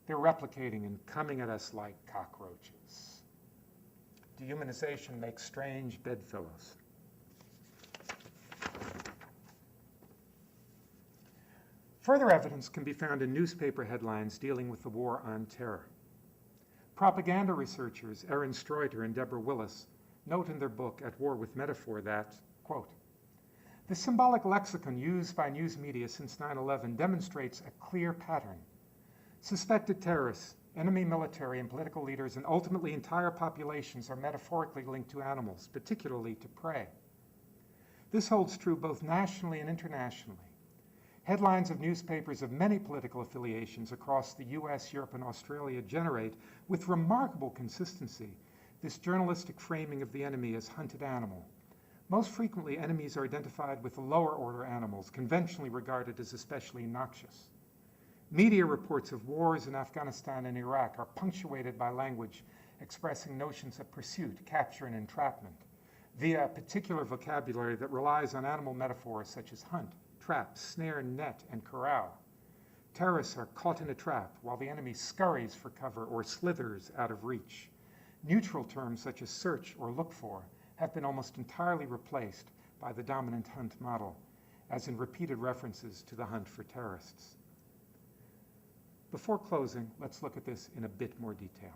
They're replicating and coming at us like cockroaches. Dehumanization makes strange bedfellows." Further evidence can be found in newspaper headlines dealing with the war on terror. Propaganda researchers Erin Streuter and Deborah Willis note in their book At War with Metaphor that, quote, "the symbolic lexicon used by news media since 9/11 demonstrates a clear pattern. Suspected terrorists, enemy military and political leaders, and ultimately entire populations are metaphorically linked to animals, particularly to prey. This holds true both nationally and internationally. Headlines of newspapers of many political affiliations across the US, Europe, and Australia generate, with remarkable consistency, this journalistic framing of the enemy as hunted animal. Most frequently, enemies are identified with the lower order animals, conventionally regarded as especially noxious. Media reports of wars in Afghanistan and Iraq are punctuated by language expressing notions of pursuit, capture, and entrapment, via a particular vocabulary that relies on animal metaphors such as hunt, trap, snare, net, and corral. Terrorists are caught in a trap while the enemy scurries for cover or slithers out of reach. Neutral terms such as search or look for have been almost entirely replaced by the dominant hunt model, as in repeated references to the hunt for terrorists. Before closing, let's look at this in a bit more detail.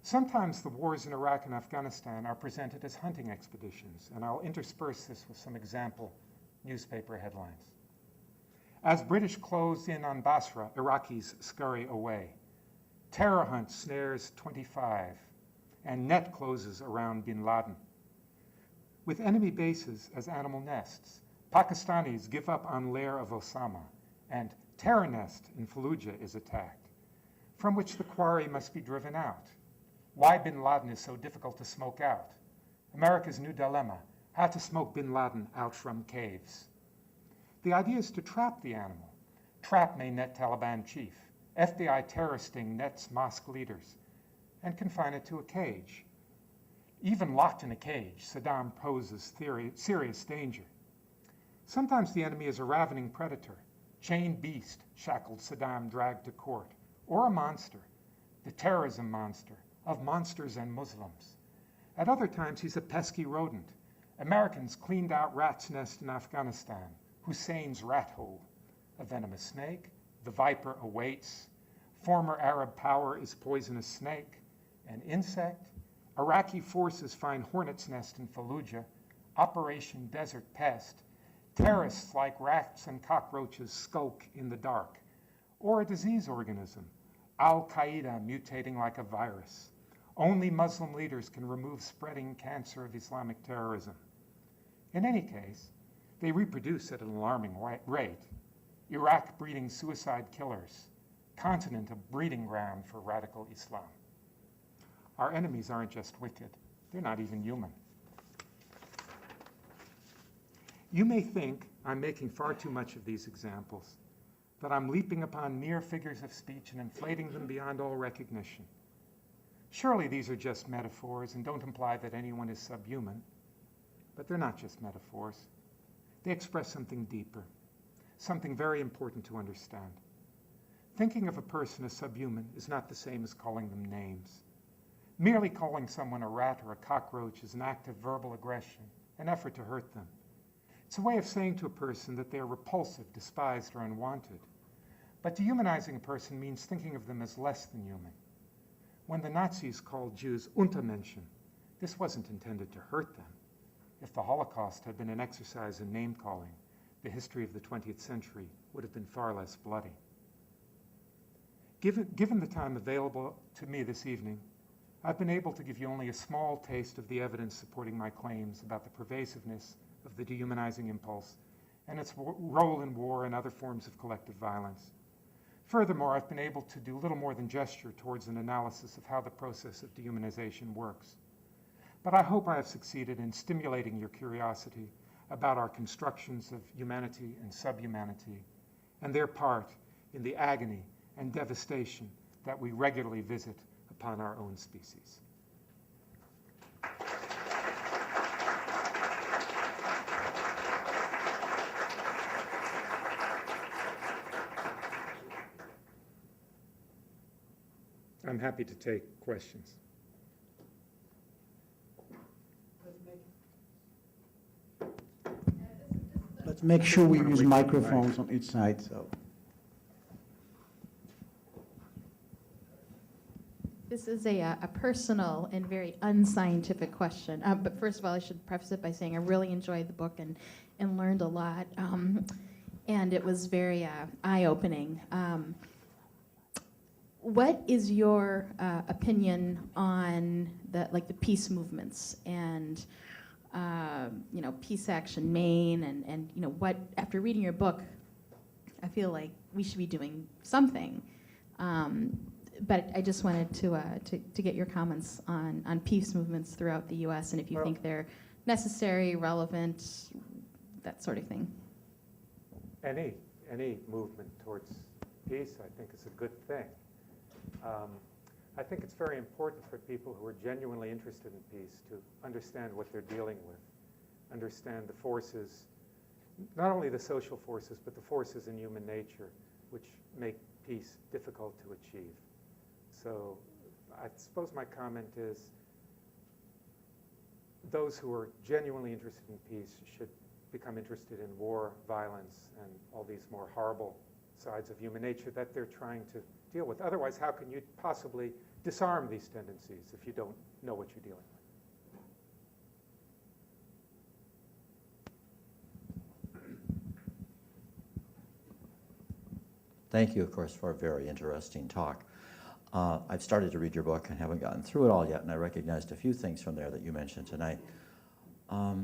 Sometimes the wars in Iraq and Afghanistan are presented as hunting expeditions, and I'll intersperse this with some example newspaper headlines. As British close in on Basra, Iraqis scurry away. Terror hunt snares 25, and net closes around bin Laden. With enemy bases as animal nests, Pakistanis give up on lair of Osama, and terror nest in Fallujah is attacked, from which the quarry must be driven out. Why bin Laden is so difficult to smoke out. America's new dilemma, how to smoke bin Laden out from caves. The idea is to trap the animal. Trap may net Taliban chief. FBI terror sting nets mosque leaders, and confine it to a cage. Even locked in a cage, Saddam poses serious danger. Sometimes the enemy is a ravening predator, chained beast, shackled Saddam dragged to court, or a monster, the terrorism monster of monsters and Muslims. At other times, he's a pesky rodent. Americans cleaned out rat's nest in Afghanistan, Hussein's rat hole. A venomous snake, the viper awaits. Former Arab power is poisonous snake. An insect, Iraqi forces find hornet's nest in Fallujah. Operation Desert Pest. Terrorists like rats and cockroaches skulk in the dark. Or a disease organism, Al-Qaeda mutating like a virus. Only Muslim leaders can remove spreading cancer of Islamic terrorism. In any case, they reproduce at an alarming rate. Iraq breeding suicide killers, continent a breeding ground for radical Islam. Our enemies aren't just wicked, they're not even human. You may think I'm making far too much of these examples, that I'm leaping upon mere figures of speech and inflating them beyond all recognition. Surely these are just metaphors and don't imply that anyone is subhuman. But they're not just metaphors. They express something deeper, something very important to understand. Thinking of a person as subhuman is not the same as calling them names. Merely calling someone a rat or a cockroach is an act of verbal aggression, an effort to hurt them. It's a way of saying to a person that they are repulsive, despised, or unwanted. But dehumanizing a person means thinking of them as less than human. When the Nazis called Jews Untermenschen, this wasn't intended to hurt them. If the Holocaust had been an exercise in name-calling, the history of the 20th century would have been far less bloody. Given the time available to me this evening, I've been able to give you only a small taste of the evidence supporting my claims about the pervasiveness of the dehumanizing impulse and its role in war and other forms of collective violence. Furthermore, I've been able to do little more than gesture towards an analysis of how the process of dehumanization works. But I hope I have succeeded in stimulating your curiosity about our constructions of humanity and subhumanity and their part in the agony and devastation that we regularly visit upon our own species. I'm happy to take questions. Let's make sure we use microphones on each side. So. This is a personal and very unscientific question. But first of all, I should preface it by saying I really enjoyed the book and learned a lot. And it was very eye-opening. What is your opinion on the peace movements and Peace Action Maine and what, after reading your book, I feel like we should be doing something. But I just wanted to get your comments on peace movements throughout the U.S. and if you think they're necessary, relevant, that sort of thing. Any movement towards peace, I think, is a good thing. I think it's very important for people who are genuinely interested in peace to understand what they're dealing with, understand the forces, not only the social forces, but the forces in human nature which make peace difficult to achieve. So I suppose my comment is those who are genuinely interested in peace should become interested in war, violence, and all these more horrible sides of human nature that they're trying to deal with. Otherwise, how can you possibly disarm these tendencies if you don't know what you're dealing with? Thank you, of course, for a very interesting talk. I've started to read your book and haven't gotten through it all yet, and I recognized a few things from there that you mentioned tonight. I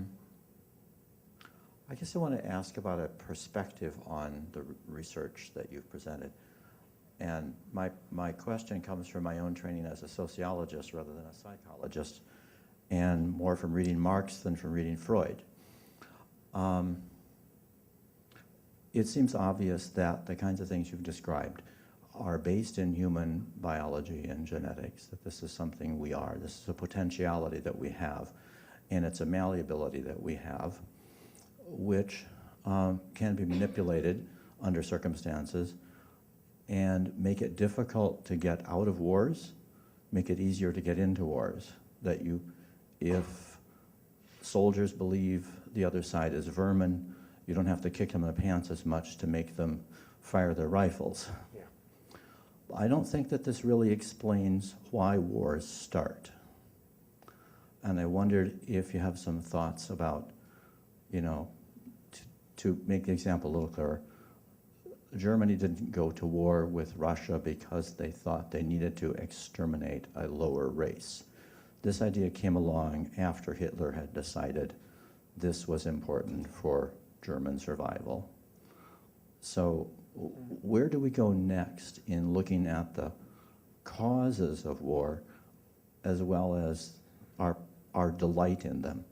guess I want to ask about a perspective on the research that you've presented. And my question comes from my own training as a sociologist rather than a psychologist, and more from reading Marx than from reading Freud. It seems obvious that the kinds of things you've described are based in human biology and genetics, that this is something we are. This is a potentiality that we have, and it's a malleability that we have, which can be manipulated under circumstances and make it difficult to get out of wars, make it easier to get into wars. That if soldiers believe the other side is vermin, you don't have to kick them in the pants as much to make them fire their rifles. Yeah. I don't think that this really explains why wars start. And I wondered if you have some thoughts about, to make the example a little clearer, Germany didn't go to war with Russia because they thought they needed to exterminate a lower race. This idea came along after Hitler had decided this was important for German survival. So Where do we go next in looking at the causes of war as well as our delight in them?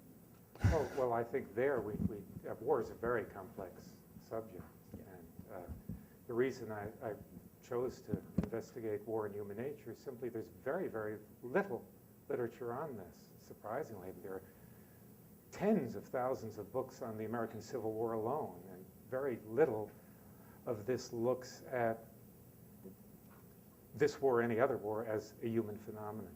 Oh, well, I think war is a very complex subject. And the reason I chose to investigate war and human nature is simply there's very, very little literature on this, surprisingly. There are tens of thousands of books on the American Civil War alone, and very little of this looks at this war or any other war as a human phenomenon.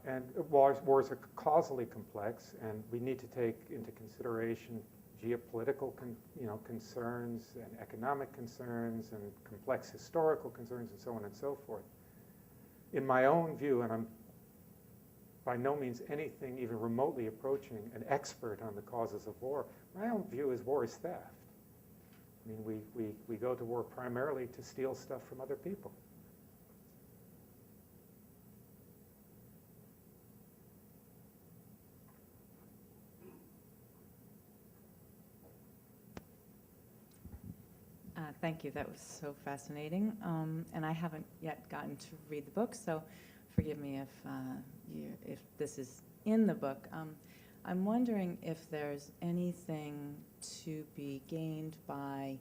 And wars are causally complex, and we need to take into consideration geopolitical concerns and economic concerns and complex historical concerns and so on and so forth. In my own view, and I'm by no means anything even remotely approaching an expert on the causes of war, my own view is war is theft. I mean, we go to war primarily to steal stuff from other people. Thank you. That was so fascinating. And I haven't yet gotten to read the book, so forgive me if this is in the book. I'm wondering if there's anything to be gained by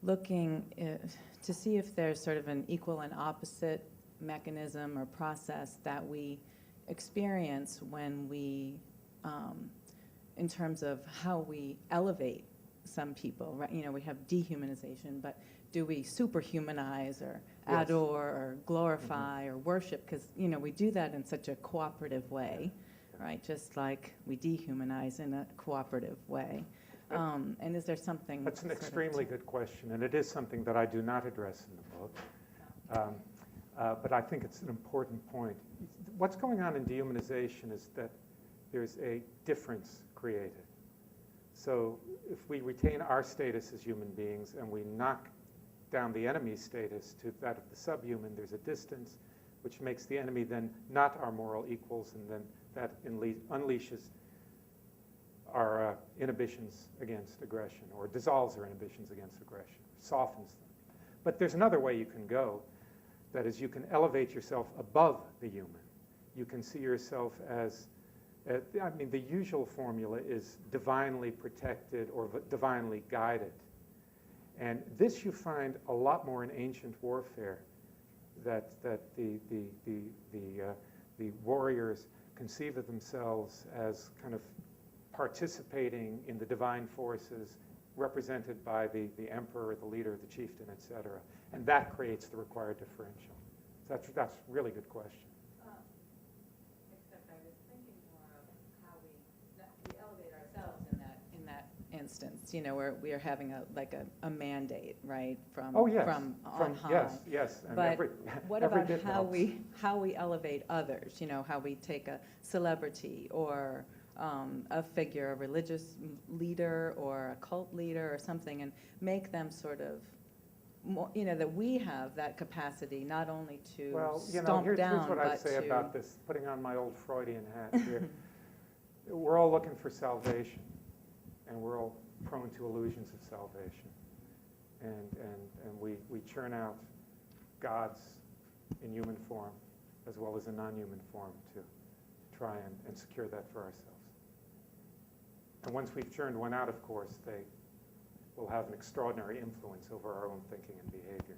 looking to see if there's sort of an equal and opposite mechanism or process that we experience when we, in terms of how we elevate some people, right? You know, we have dehumanization, but do we superhumanize or Yes. adore or glorify or worship? Because, you know, we do that in such a cooperative way, right? Just like we dehumanize in a cooperative way. And is there something? That's an extremely good question, and it is something that I do not address in the book. But I think it's an important point. What's going on in dehumanization is that there's a difference created. So if we retain our status as human beings and we knock down the enemy's status to that of the subhuman, there's a distance which makes the enemy then not our moral equals, and then that unleashes our inhibitions against aggression, or dissolves our inhibitions against aggression, softens them. But there's another way you can go. That is, you can elevate yourself above the human. You can see yourself as the usual formula is divinely protected or divinely guided. And this you find a lot more in ancient warfare, that the warriors conceive of themselves as kind of participating in the divine forces represented by the emperor, the leader, the chieftain, etc. And that creates the required differential. That's a really good question. Except I was thinking more of how we elevate ourselves in that instance, you know, where we are having a mandate, right, from from on high. Yes. And but what every about bit helps. how we elevate others? You know, how we take a celebrity or a figure, a religious leader or a cult leader or something, and make them sort of more, you know, that we have that capacity not only to stomp here's down, what but I'd say to about this, putting on my old Freudian hat here. We're all looking for salvation, and we're all prone to illusions of salvation. And we churn out gods in human form as well as in non-human form to try and secure that for ourselves. And once we've churned one out, of course, they will have an extraordinary influence over our own thinking and behavior.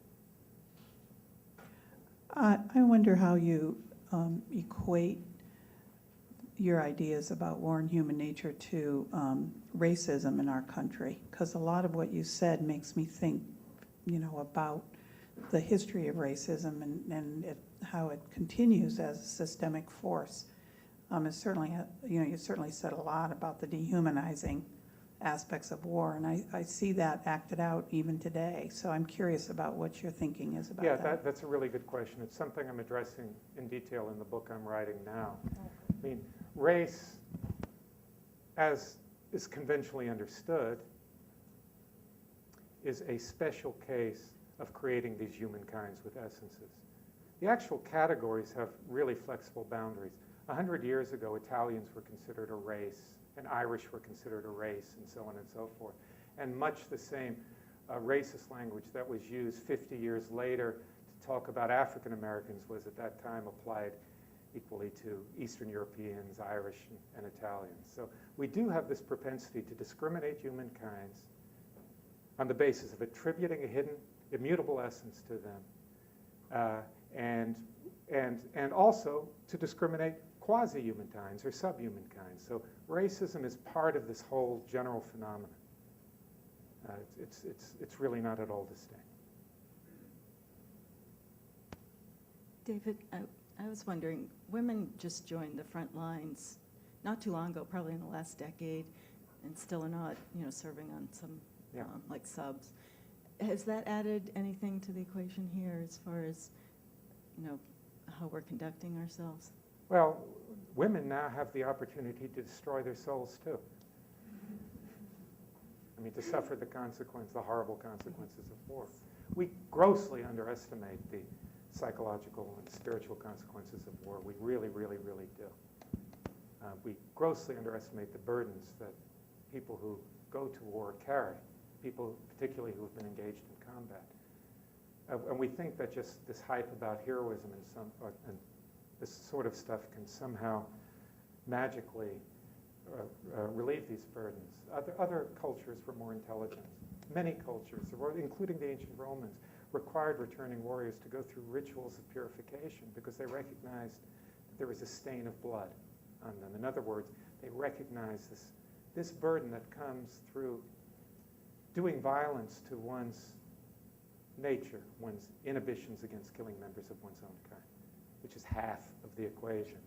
I wonder how you equate your ideas about war and human nature to racism in our country, because a lot of what you said makes me think, you know, about the history of racism and how it continues as a systemic force. It's certainly, you certainly said a lot about the dehumanizing aspects of war, and I see that acted out even today. So I'm curious about what your thinking is about that. Yeah, that's a really good question. It's something I'm addressing in detail in the book I'm writing now. I mean, race, as is conventionally understood, is a special case of creating these human kinds with essences. The actual categories have really flexible boundaries. 100 years ago, Italians were considered a race, and Irish were considered a race, and so on and so forth. And much the same, racist language that was used 50 years later to talk about African Americans was at that time applied equally to Eastern Europeans, Irish, and Italians. So we do have this propensity to discriminate humankind on the basis of attributing a hidden, immutable essence to them, and also to discriminate quasi-humankinds or sub-humankinds. So racism is part of this whole general phenomenon. It's really not at all distinct. David, I was wondering, women just joined the front lines not too long ago, probably in the last decade, and still are not, serving on some, Yeah. like subs. Has that added anything to the equation here as far as, how we're conducting ourselves? Well, women now have the opportunity to destroy their souls too. I mean, to suffer the horrible consequences of war. We grossly underestimate the psychological and spiritual consequences of war. We really, really, really do. We grossly underestimate the burdens that people who go to war carry, people particularly who have been engaged in combat. And we think that just this hype about heroism and this sort of stuff can somehow magically relieve these burdens. Other cultures were more intelligent. Many cultures, including the ancient Romans, required returning warriors to go through rituals of purification because they recognized that there was a stain of blood on them. In other words, they recognized this burden that comes through doing violence to one's nature, one's inhibitions against killing members of one's own kind, which is half of the equation.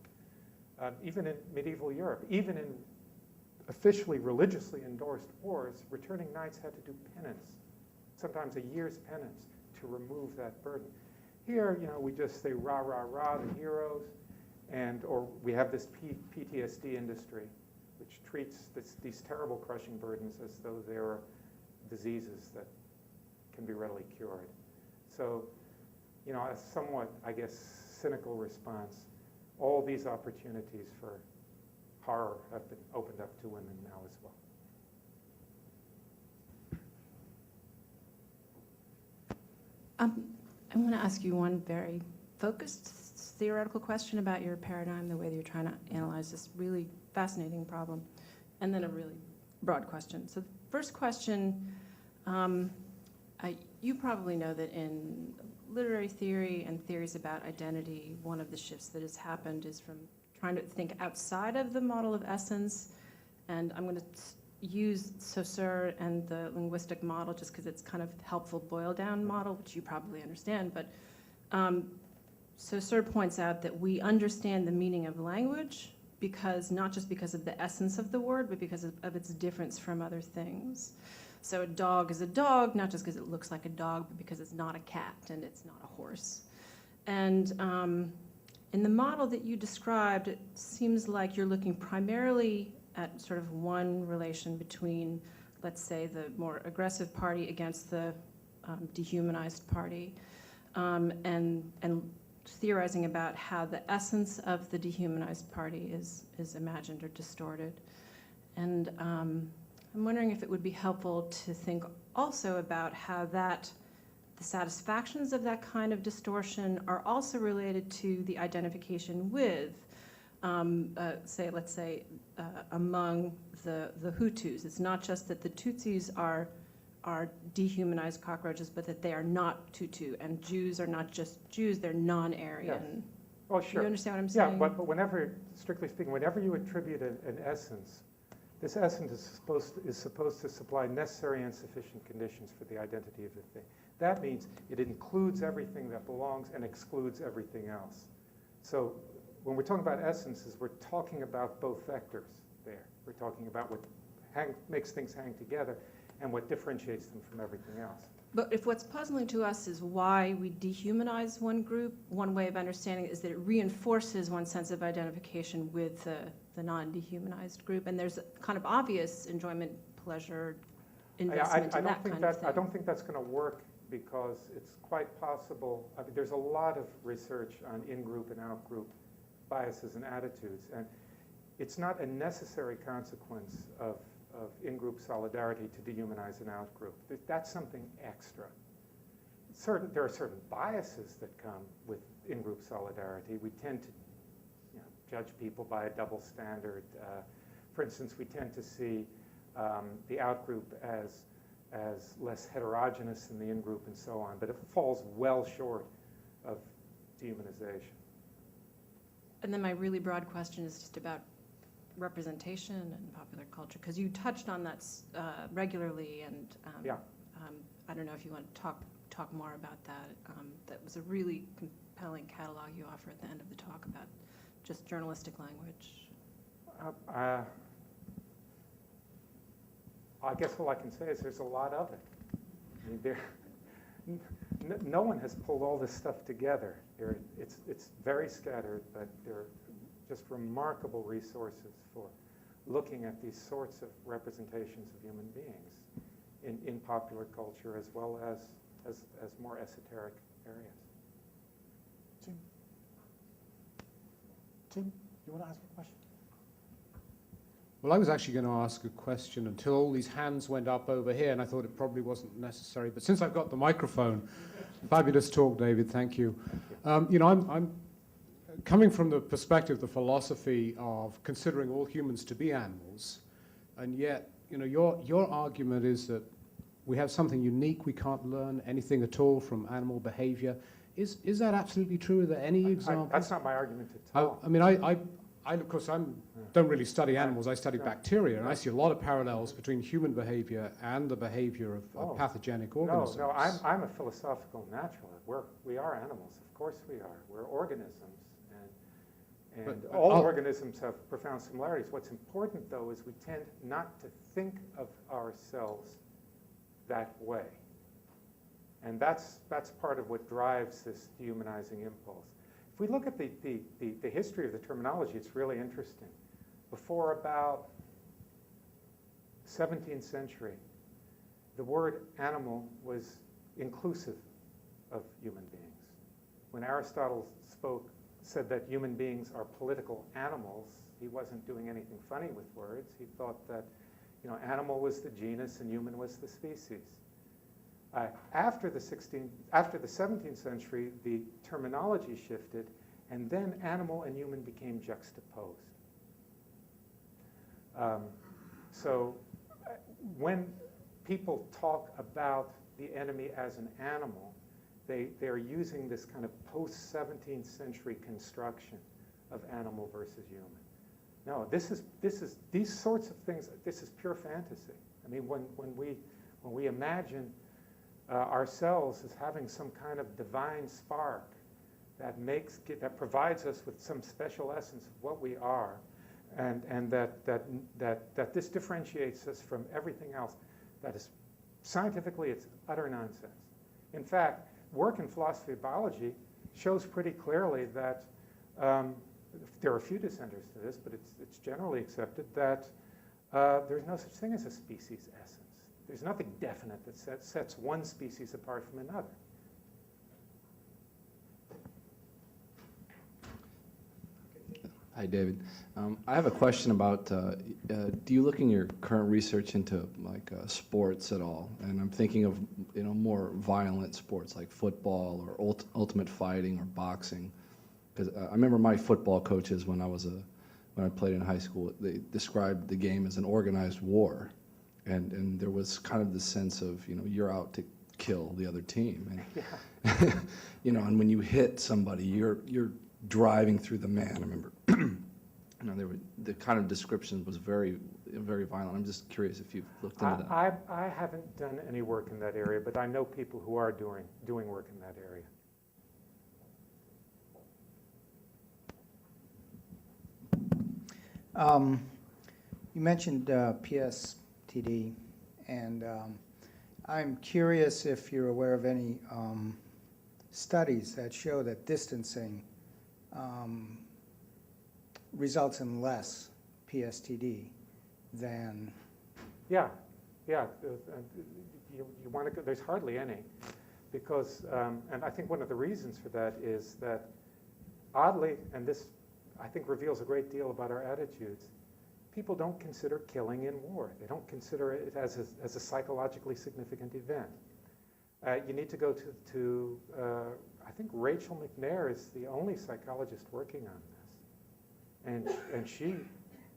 Even in medieval Europe, even in officially religiously endorsed wars, returning knights had to do penance, sometimes a year's penance, to remove that burden. Here, we just say rah, rah, rah, the heroes, or we have this PTSD industry, which treats these terrible crushing burdens as though they are diseases that can be readily cured. So, a somewhat, I guess, cynical response, all these opportunities for horror have been opened up to women now as well. I want to ask you one very focused theoretical question about your paradigm, the way that you're trying to analyze this really fascinating problem, and then a really broad question. So the first question, you probably know that in literary theory and theories about identity, one of the shifts that has happened is from trying to think outside of the model of essence, and I'm going to use Saussure and the linguistic model just because it's kind of helpful boil-down model, which you probably understand, but Saussure points out that we understand the meaning of language because not just because of the essence of the word, but because of its difference from other things. So a dog is a dog, not just because it looks like a dog, but because it's not a cat and it's not a horse. And in the model that you described, it seems like you're looking primarily at sort of one relation between, let's say, the more aggressive party against the dehumanized party, and theorizing about how the essence of the dehumanized party is imagined or distorted. And I'm wondering if it would be helpful to think also about how the satisfactions of that kind of distortion are also related to the identification with, let's say, among the Hutus. It's not just that the Tutsis are dehumanized cockroaches, but that they are not Tutu, and Jews are not just Jews, they're non-Aryan. Yes. Oh, sure. You understand what I'm saying? Yeah, but whenever, strictly speaking, whenever you attribute an essence, this essence is supposed to supply necessary and sufficient conditions for the identity of the thing. That means it includes everything that belongs and excludes everything else. So when we're talking about essences, we're talking about both vectors there. We're talking about what makes things hang together and what differentiates them from everything else. But if what's puzzling to us is why we dehumanize one group, one way of understanding it is that it reinforces one's sense of identification with the non-dehumanized group, and there's a kind of obvious enjoyment, pleasure, investment in that kind of thing. I don't think that's going to work because it's quite possible. I mean, there's a lot of research on in-group and out-group biases and attitudes, and it's not a necessary consequence of of in-group solidarity to dehumanize an out-group. That's something extra. There are certain biases that come with in-group solidarity. We tend to judge people by a double standard. For instance, we tend to see the out-group as less heterogeneous than the in-group and so on, but it falls well short of dehumanization. And then my really broad question is just about representation and popular culture, because you touched on that regularly, and Yeah. I don't know if you want to talk more about that. That was a really compelling catalog you offer at the end of the talk about just journalistic language. I guess all I can say is there's a lot of it. I mean, no one has pulled all this stuff together. It's very scattered, but there are just remarkable resources for looking at these sorts of representations of human beings in popular culture as well as more esoteric areas. Tim, you want to ask a question? Well, I was actually going to ask a question until all these hands went up over here, and I thought it probably wasn't necessary. But since I've got the microphone, fabulous talk, David. Thank you. I'm coming from the perspective, the philosophy of considering all humans to be animals, and yet, your argument is that we have something unique. We can't learn anything at all from animal behavior. Is that absolutely true? Are there any examples? That's not my argument at all. I mean, I of course, don't really study animals. I study bacteria, and I see a lot of parallels between human behavior and the behavior of pathogenic organisms. No, I'm a philosophical naturalist. We are animals, of course we are. We're organisms, and all organisms have profound similarities. What's important, though, is we tend not to think of ourselves that way, and that's part of what drives this dehumanizing impulse. If we look at the history of the terminology, it's really interesting. Before about the 17th century, the word animal was inclusive of human beings. When Aristotle said that human beings are political animals, he wasn't doing anything funny with words. He thought that animal was the genus and human was the species. After the 17th century, the terminology shifted, and then animal and human became juxtaposed. So when people talk about the enemy as an animal, they're using this kind of post-17th century construction of animal versus human. No, these sorts of things, this is pure fantasy. I mean, when we imagine ourselves as having some kind of divine spark that provides us with some special essence of what we are, and that this differentiates us from everything else, that is scientifically it's utter nonsense. In fact, work in philosophy of biology shows pretty clearly that there are a few dissenters to this, but it's generally accepted that there's no such thing as a species essence. There's nothing definite that sets one species apart from another. Hi, David. I have a question about, do you look in your current research into sports at all? And I'm thinking of more violent sports like football or ultimate fighting or boxing. Because I remember my football coaches when I played in high school, they described the game as an organized war. And there was kind of this sense of, you're out to kill the other team. And, and when you hit somebody, you're driving through the man. I remember, the kind of description was very, very violent. I'm just curious if you've looked into that. I haven't done any work in that area, but I know people who are doing work in that area. You mentioned PSTD, and I'm curious if you're aware of any studies that show that distancing results in less PSTD than... Yeah. You want to go, there's hardly any, because, and I think one of the reasons for that is that, oddly, and this I think reveals a great deal about our attitudes, people don't consider killing in war. They don't consider it as a psychologically significant event. You need to go to I think Rachel McNair is the only psychologist working on this. And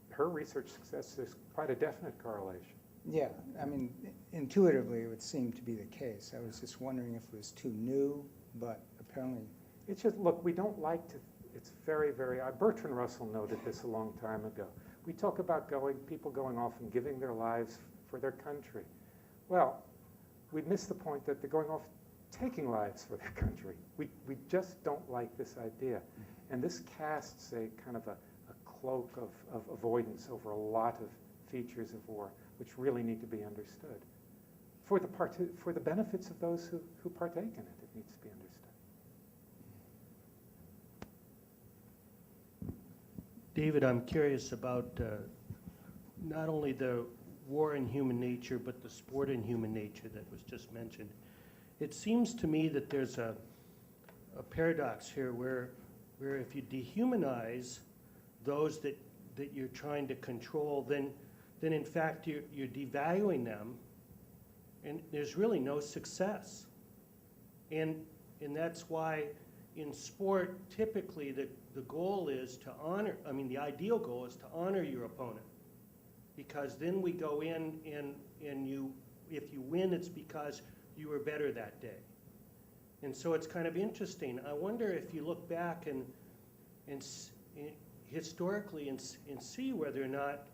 her research success is quite a definite correlation. Yeah, I mean, intuitively, it would seem to be the case. I was just wondering if it was too new, but apparently. It's just, look, we don't like to, it's very, very, Bertrand Russell noted this a long time ago. We talk about people going off and giving their lives for their country. Well, we miss the point that they're going off taking lives for their country. We just don't like this idea. And this casts a kind of a cloak of avoidance over a lot of features of war, which really need to be understood. For the benefits of those who partake in it, it needs to be understood. David, I'm curious about not only the war in human nature, but the sport in human nature that was just mentioned. It seems to me that there's a paradox here where if you dehumanize those that you're trying to control, then in fact you're devaluing them, and there's really no success. And that's why in sport, typically the goal is to honor, the ideal goal is to honor your opponent. Because then we go in and if you win, it's because you were better that day. And so it's kind of interesting. I wonder if you look back and historically and see whether or not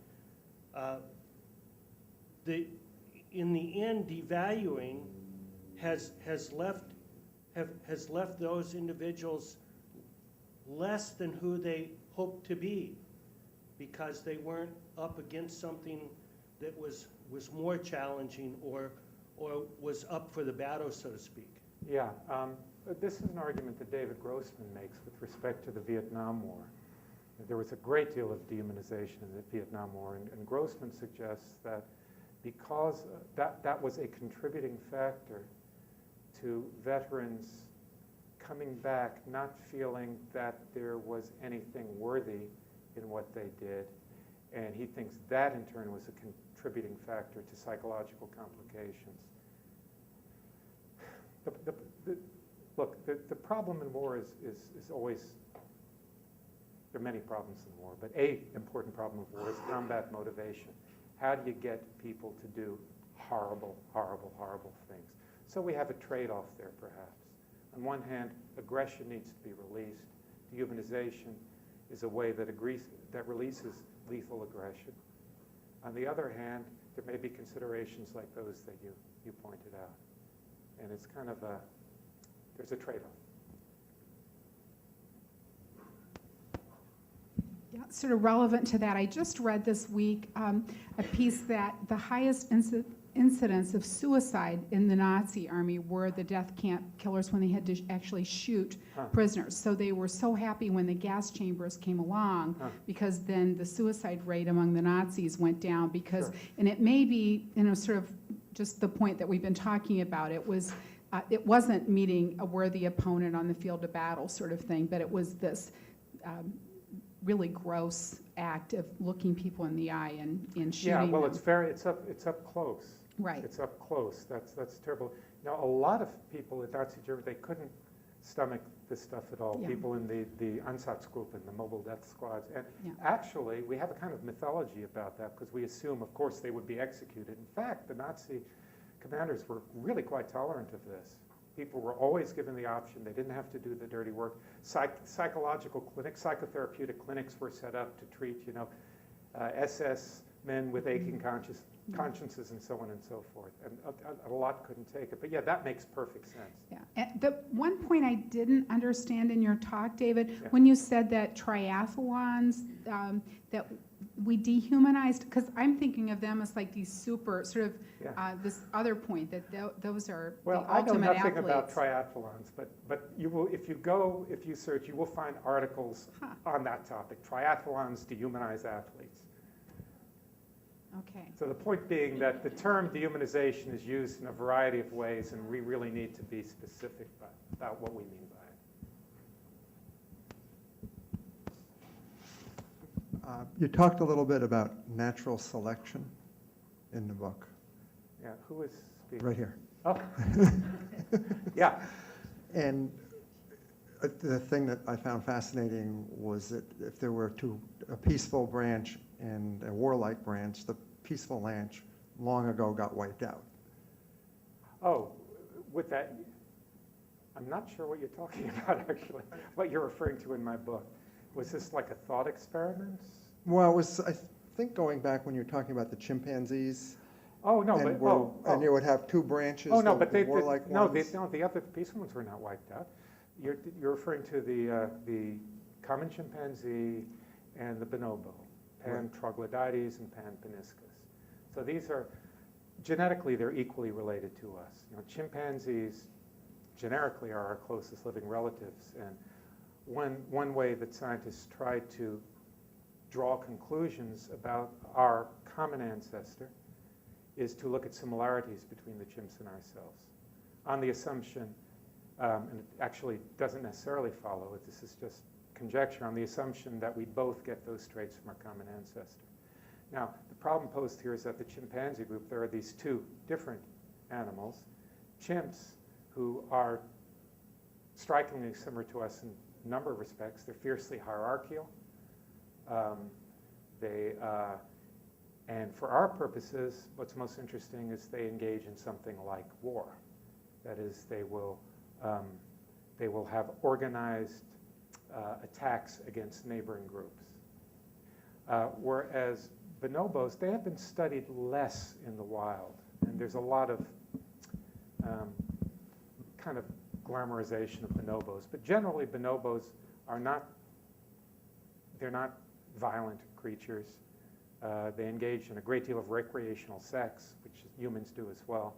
in the end devaluing has left those individuals less than who they hoped to be, because they weren't up against something that was more challenging or was up for the battle, so to speak. Yeah, this is an argument that David Grossman makes with respect to the Vietnam War. There was a great deal of dehumanization in the Vietnam War, and Grossman suggests that because that was a contributing factor to veterans coming back not feeling that there was anything worthy in what they did, and he thinks that in turn was a contributing factor to psychological complications. The problem in war is always, there are many problems in war, but an important problem of war is combat motivation. How do you get people to do horrible, horrible, horrible things? So we have a trade-off there, perhaps. On one hand, aggression needs to be released. Dehumanization is a way that releases lethal aggression. On the other hand, there may be considerations like those that you pointed out. And it's kind of there's a trade-off. Yeah, sort of relevant to that, I just read this week a piece that the highest incidents of suicide in the Nazi army were the death camp killers when they had to actually shoot prisoners. So they were so happy when the gas chambers came along because then the suicide rate among the Nazis went down because, and it may be, sort of just the point that we've been talking about, it wasn't meeting a worthy opponent on the field of battle sort of thing, but it was this really gross act of looking people in the eye and shooting Yeah, well, them. it's up close. Right. It's up close. That's terrible. Now, a lot of people in Nazi Germany, they couldn't stomach this stuff at all. Yeah. People in the Einsatzgruppen, the mobile death squads. And Yeah. actually, we have a kind of mythology about that because we assume, of course, they would be executed. In fact, the Nazi commanders were really quite tolerant of this. People were always given the option. They didn't have to do the dirty work. Psychological clinics, psychotherapeutic clinics were set up to treat, SS men with aching consciences and so on and so forth. And a lot couldn't take it. But yeah, that makes perfect sense. Yeah. And the one point I didn't understand in your talk, David, Yeah. when you said that triathlons, that we dehumanized, because I'm thinking of them as like these super, sort of this other point, that those are Well, the I know ultimate nothing about athletes. triathlons, but you will, if you search, you will find articles on that topic. Triathlons dehumanize athletes. Okay. So the point being that the term dehumanization is used in a variety of ways, and we really need to be specific about what we mean by You talked a little bit about natural selection in the book. Yeah, who is speaking? Right here. Oh, yeah. And the thing that I found fascinating was that if there were a peaceful branch and a warlike branch, the peaceful branch long ago got wiped out. Oh, with that, I'm not sure what you're talking about, actually, what you're referring to in my book. Was this like a thought experiment? Well, it was, I think, going back when you were talking about the chimpanzees. Oh, no, and but, and you would have two branches, oh, no, the but warlike no, ones. the other peaceful ones were not wiped out. You're referring to the common chimpanzee and the bonobo, Pan troglodytes and Pan paniscus. So these are, genetically, they're equally related to us. You know, chimpanzees generically are our closest living relatives, and one way that scientists try to draw conclusions about our common ancestor is to look at similarities between the chimps and ourselves, on the assumption, and it actually doesn't necessarily follow it, this is just conjecture, on the assumption that we both get those traits from our common ancestor. Now, the problem posed here is that the chimpanzee group, there are these two different animals, chimps, who are strikingly similar to us in a number of respects. They're fiercely hierarchical. And for our purposes, what's most interesting is they engage in something like war. That is, they will have organized attacks against neighboring groups. Whereas bonobos, they have been studied less in the wild, and there's a lot of kind of glamorization of bonobos. But generally, bonobos are not, they're not violent creatures. They engage in a great deal of recreational sex, which humans do as well.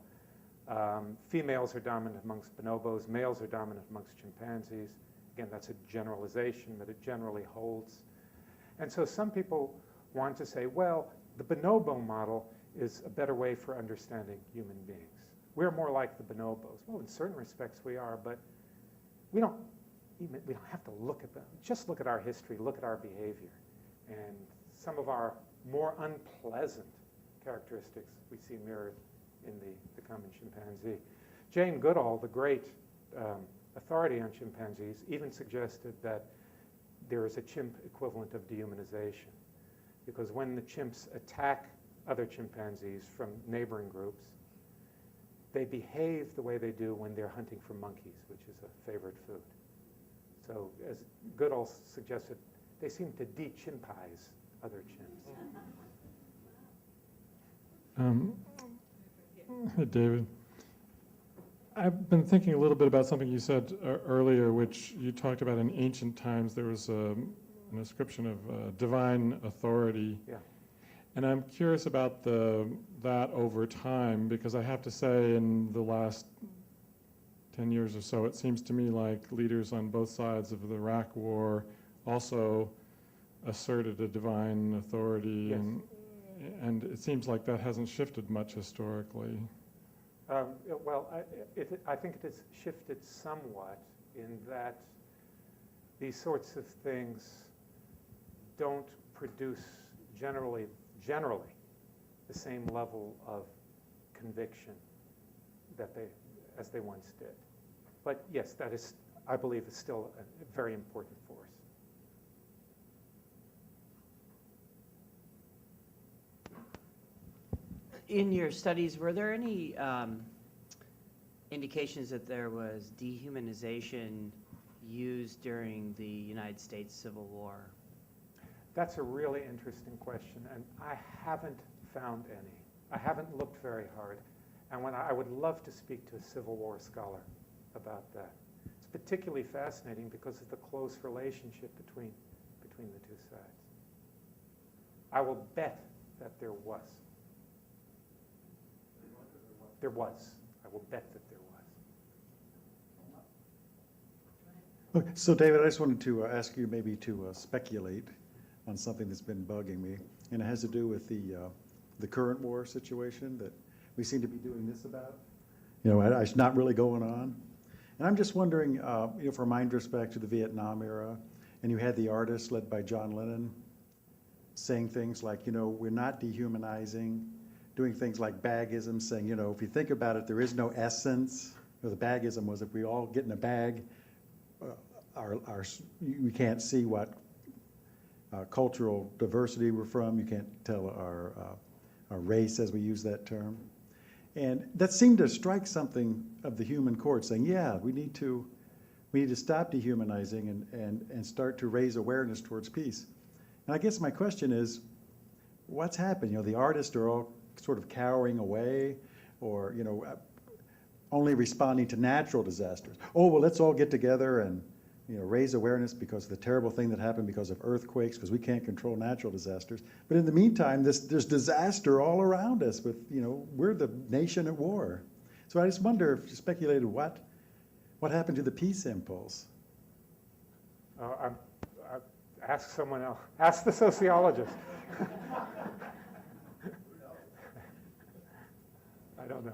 Females are dominant amongst bonobos. Males are dominant amongst chimpanzees. Again, that's a generalization, but it generally holds. And so some people want to say, well, the bonobo model is a better way for understanding human beings. We're more like the bonobos. Well, in certain respects we are, but we don't have to look at them. Just look at our history, look at our behavior. And some of our more unpleasant characteristics we see mirrored in the common chimpanzee. Jane Goodall, the great authority on chimpanzees, even suggested that there is a chimp equivalent of dehumanization. Because when the chimps attack other chimpanzees from neighboring groups, they behave the way they do when they're hunting for monkeys, which is a favorite food. So as Goodall suggested, they seem to de-chimpize other chimps. Hey, David. I've been thinking a little bit about something you said earlier, which you talked about in ancient times. There was an ascription of divine authority. Yeah. And I'm curious about that over time, because I have to say in the last 10 years or so, it seems to me like leaders on both sides of the Iraq War also asserted a divine authority, Yes. and it seems like that hasn't shifted much historically. Well, I think it has shifted somewhat in that these sorts of things don't produce generally the same level of conviction as they once did. But yes, that is, I believe, is still a very important force. In your studies, were there any indications that there was dehumanization used during the United States Civil War? That's a really interesting question, and I haven't found any. I haven't looked very hard, and I would love to speak to a Civil War scholar about that. It's particularly fascinating because of the close relationship between the two sides. I will bet that there was. There was. I will bet that there was. Okay, so David, I just wanted to ask you maybe to speculate on something that's been bugging me, and it has to do with the current war situation that we seem to be doing this about. You know, it's not really going on. And I'm just wondering, you know, from my retrospect to the Vietnam era, and you had the artists led by John Lennon, saying things like, we're not dehumanizing, doing things like bagism, saying, if you think about it, there is no essence. The bagism was if we all get in a bag, we can't see what cultural diversity we're from. You can't tell our race, as we use that term. And that seemed to strike something of the human chord, saying, yeah, we need to stop dehumanizing and start to raise awareness towards peace. And I guess my question is, what's happened? The artists are all sort of cowering away, or only responding to natural disasters. Oh, well, let's all get together and raise awareness because of the terrible thing that happened because of earthquakes, because we can't control natural disasters. But in the meantime, there's disaster all around us. With we're the nation at war. So I just wonder, if you speculated, what happened to the peace impulse? Ask someone else. Ask the sociologist. I don't know.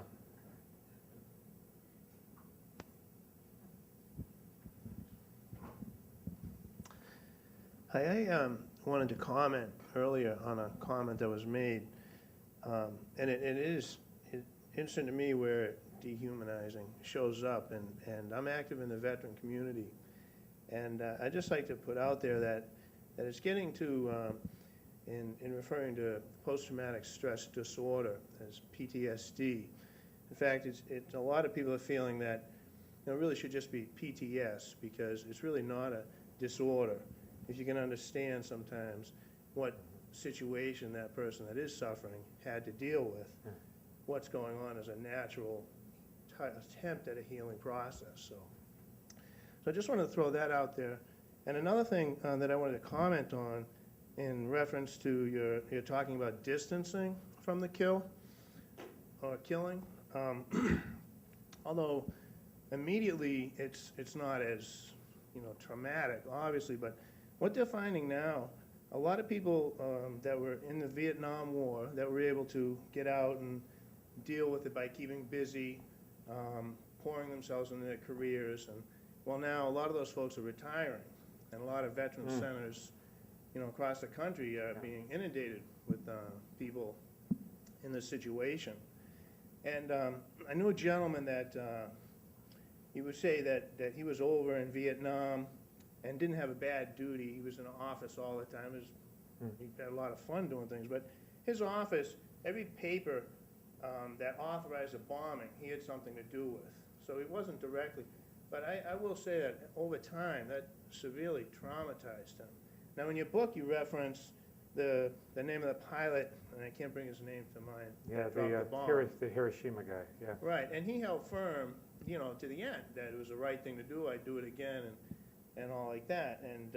I wanted to comment earlier on a comment that was made, and it is interesting to me where dehumanizing shows up, and I'm active in the veteran community, and I'd just like to put out there that it's getting to, in referring to post-traumatic stress disorder as PTSD. In fact, it's a lot of people are feeling that it really should just be PTS, because it's really not a disorder. If you can understand sometimes what situation that person that is suffering had to deal with, what's going on as a natural attempt at a healing process. So I just wanted to throw that out there. And another thing that I wanted to comment on in reference to you're talking about distancing from the kill or killing. Although immediately it's not as traumatic, obviously, but what they're finding now, a lot of people that were in the Vietnam War that were able to get out and deal with it by keeping busy, pouring themselves into their careers, and well, now a lot of those folks are retiring, and a lot of veteran centers, across the country are being inundated with people in this situation. And I knew a gentleman that he would say that he was over in Vietnam and didn't have a bad duty. He was in an office all the time. He had a lot of fun doing things. But his office, every paper that authorized a bombing, he had something to do with. So he wasn't directly. But I will say that over time, that severely traumatized him. Now, in your book, you reference the name of the pilot, and I can't bring his name to mind. Yeah, the Hiroshima guy. Yeah. Right, and he held firm, to the end that it was the right thing to do. I'd do it again, and all like that. And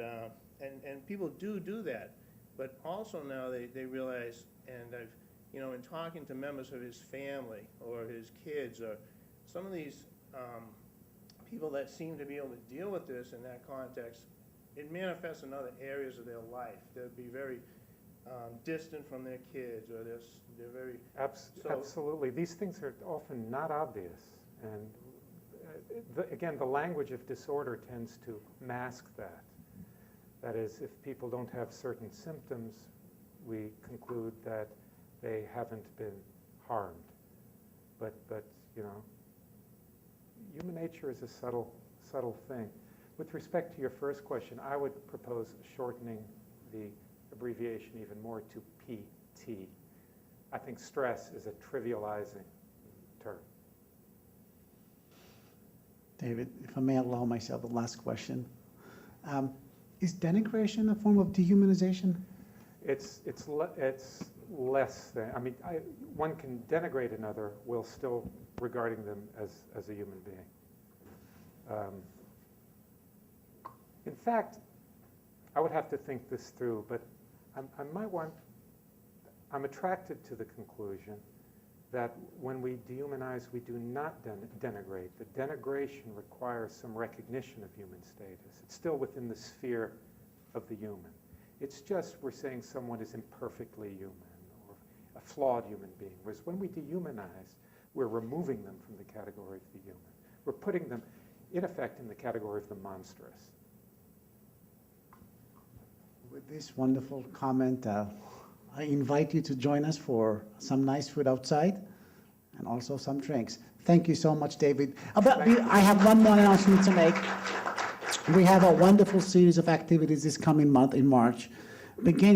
people do that, but also now they realize, and I've in talking to members of his family or his kids or some of these people that seem to be able to deal with this in that context, it manifests in other areas of their life. They'll be very distant from their kids, or they're very... Absolutely. These things are often not obvious. And again, the language of disorder tends to mask that. That is, if people don't have certain symptoms, we conclude that they haven't been harmed. But human nature is a subtle thing. With respect to your first question, I would propose shortening the abbreviation even more to PT. I think stress is a trivializing term. David, if I may allow myself the last question. Is denigration a form of dehumanization? It's less than, one can denigrate another while still regarding them as a human being. In fact, I would have to think this through, but I'm attracted to the conclusion that when we dehumanize, we do not denigrate. The denigration requires some recognition of human status. It's still within the sphere of the human. It's just we're saying someone is imperfectly human or a flawed human being, whereas when we dehumanize, we're removing them from the category of the human. We're putting them, in effect, in the category of the monstrous. with this wonderful comment, I invite you to join us for some nice food outside and also some drinks. Thank you so much, David. I have one more announcement to make. We have a wonderful series of activities this coming month in March, beginning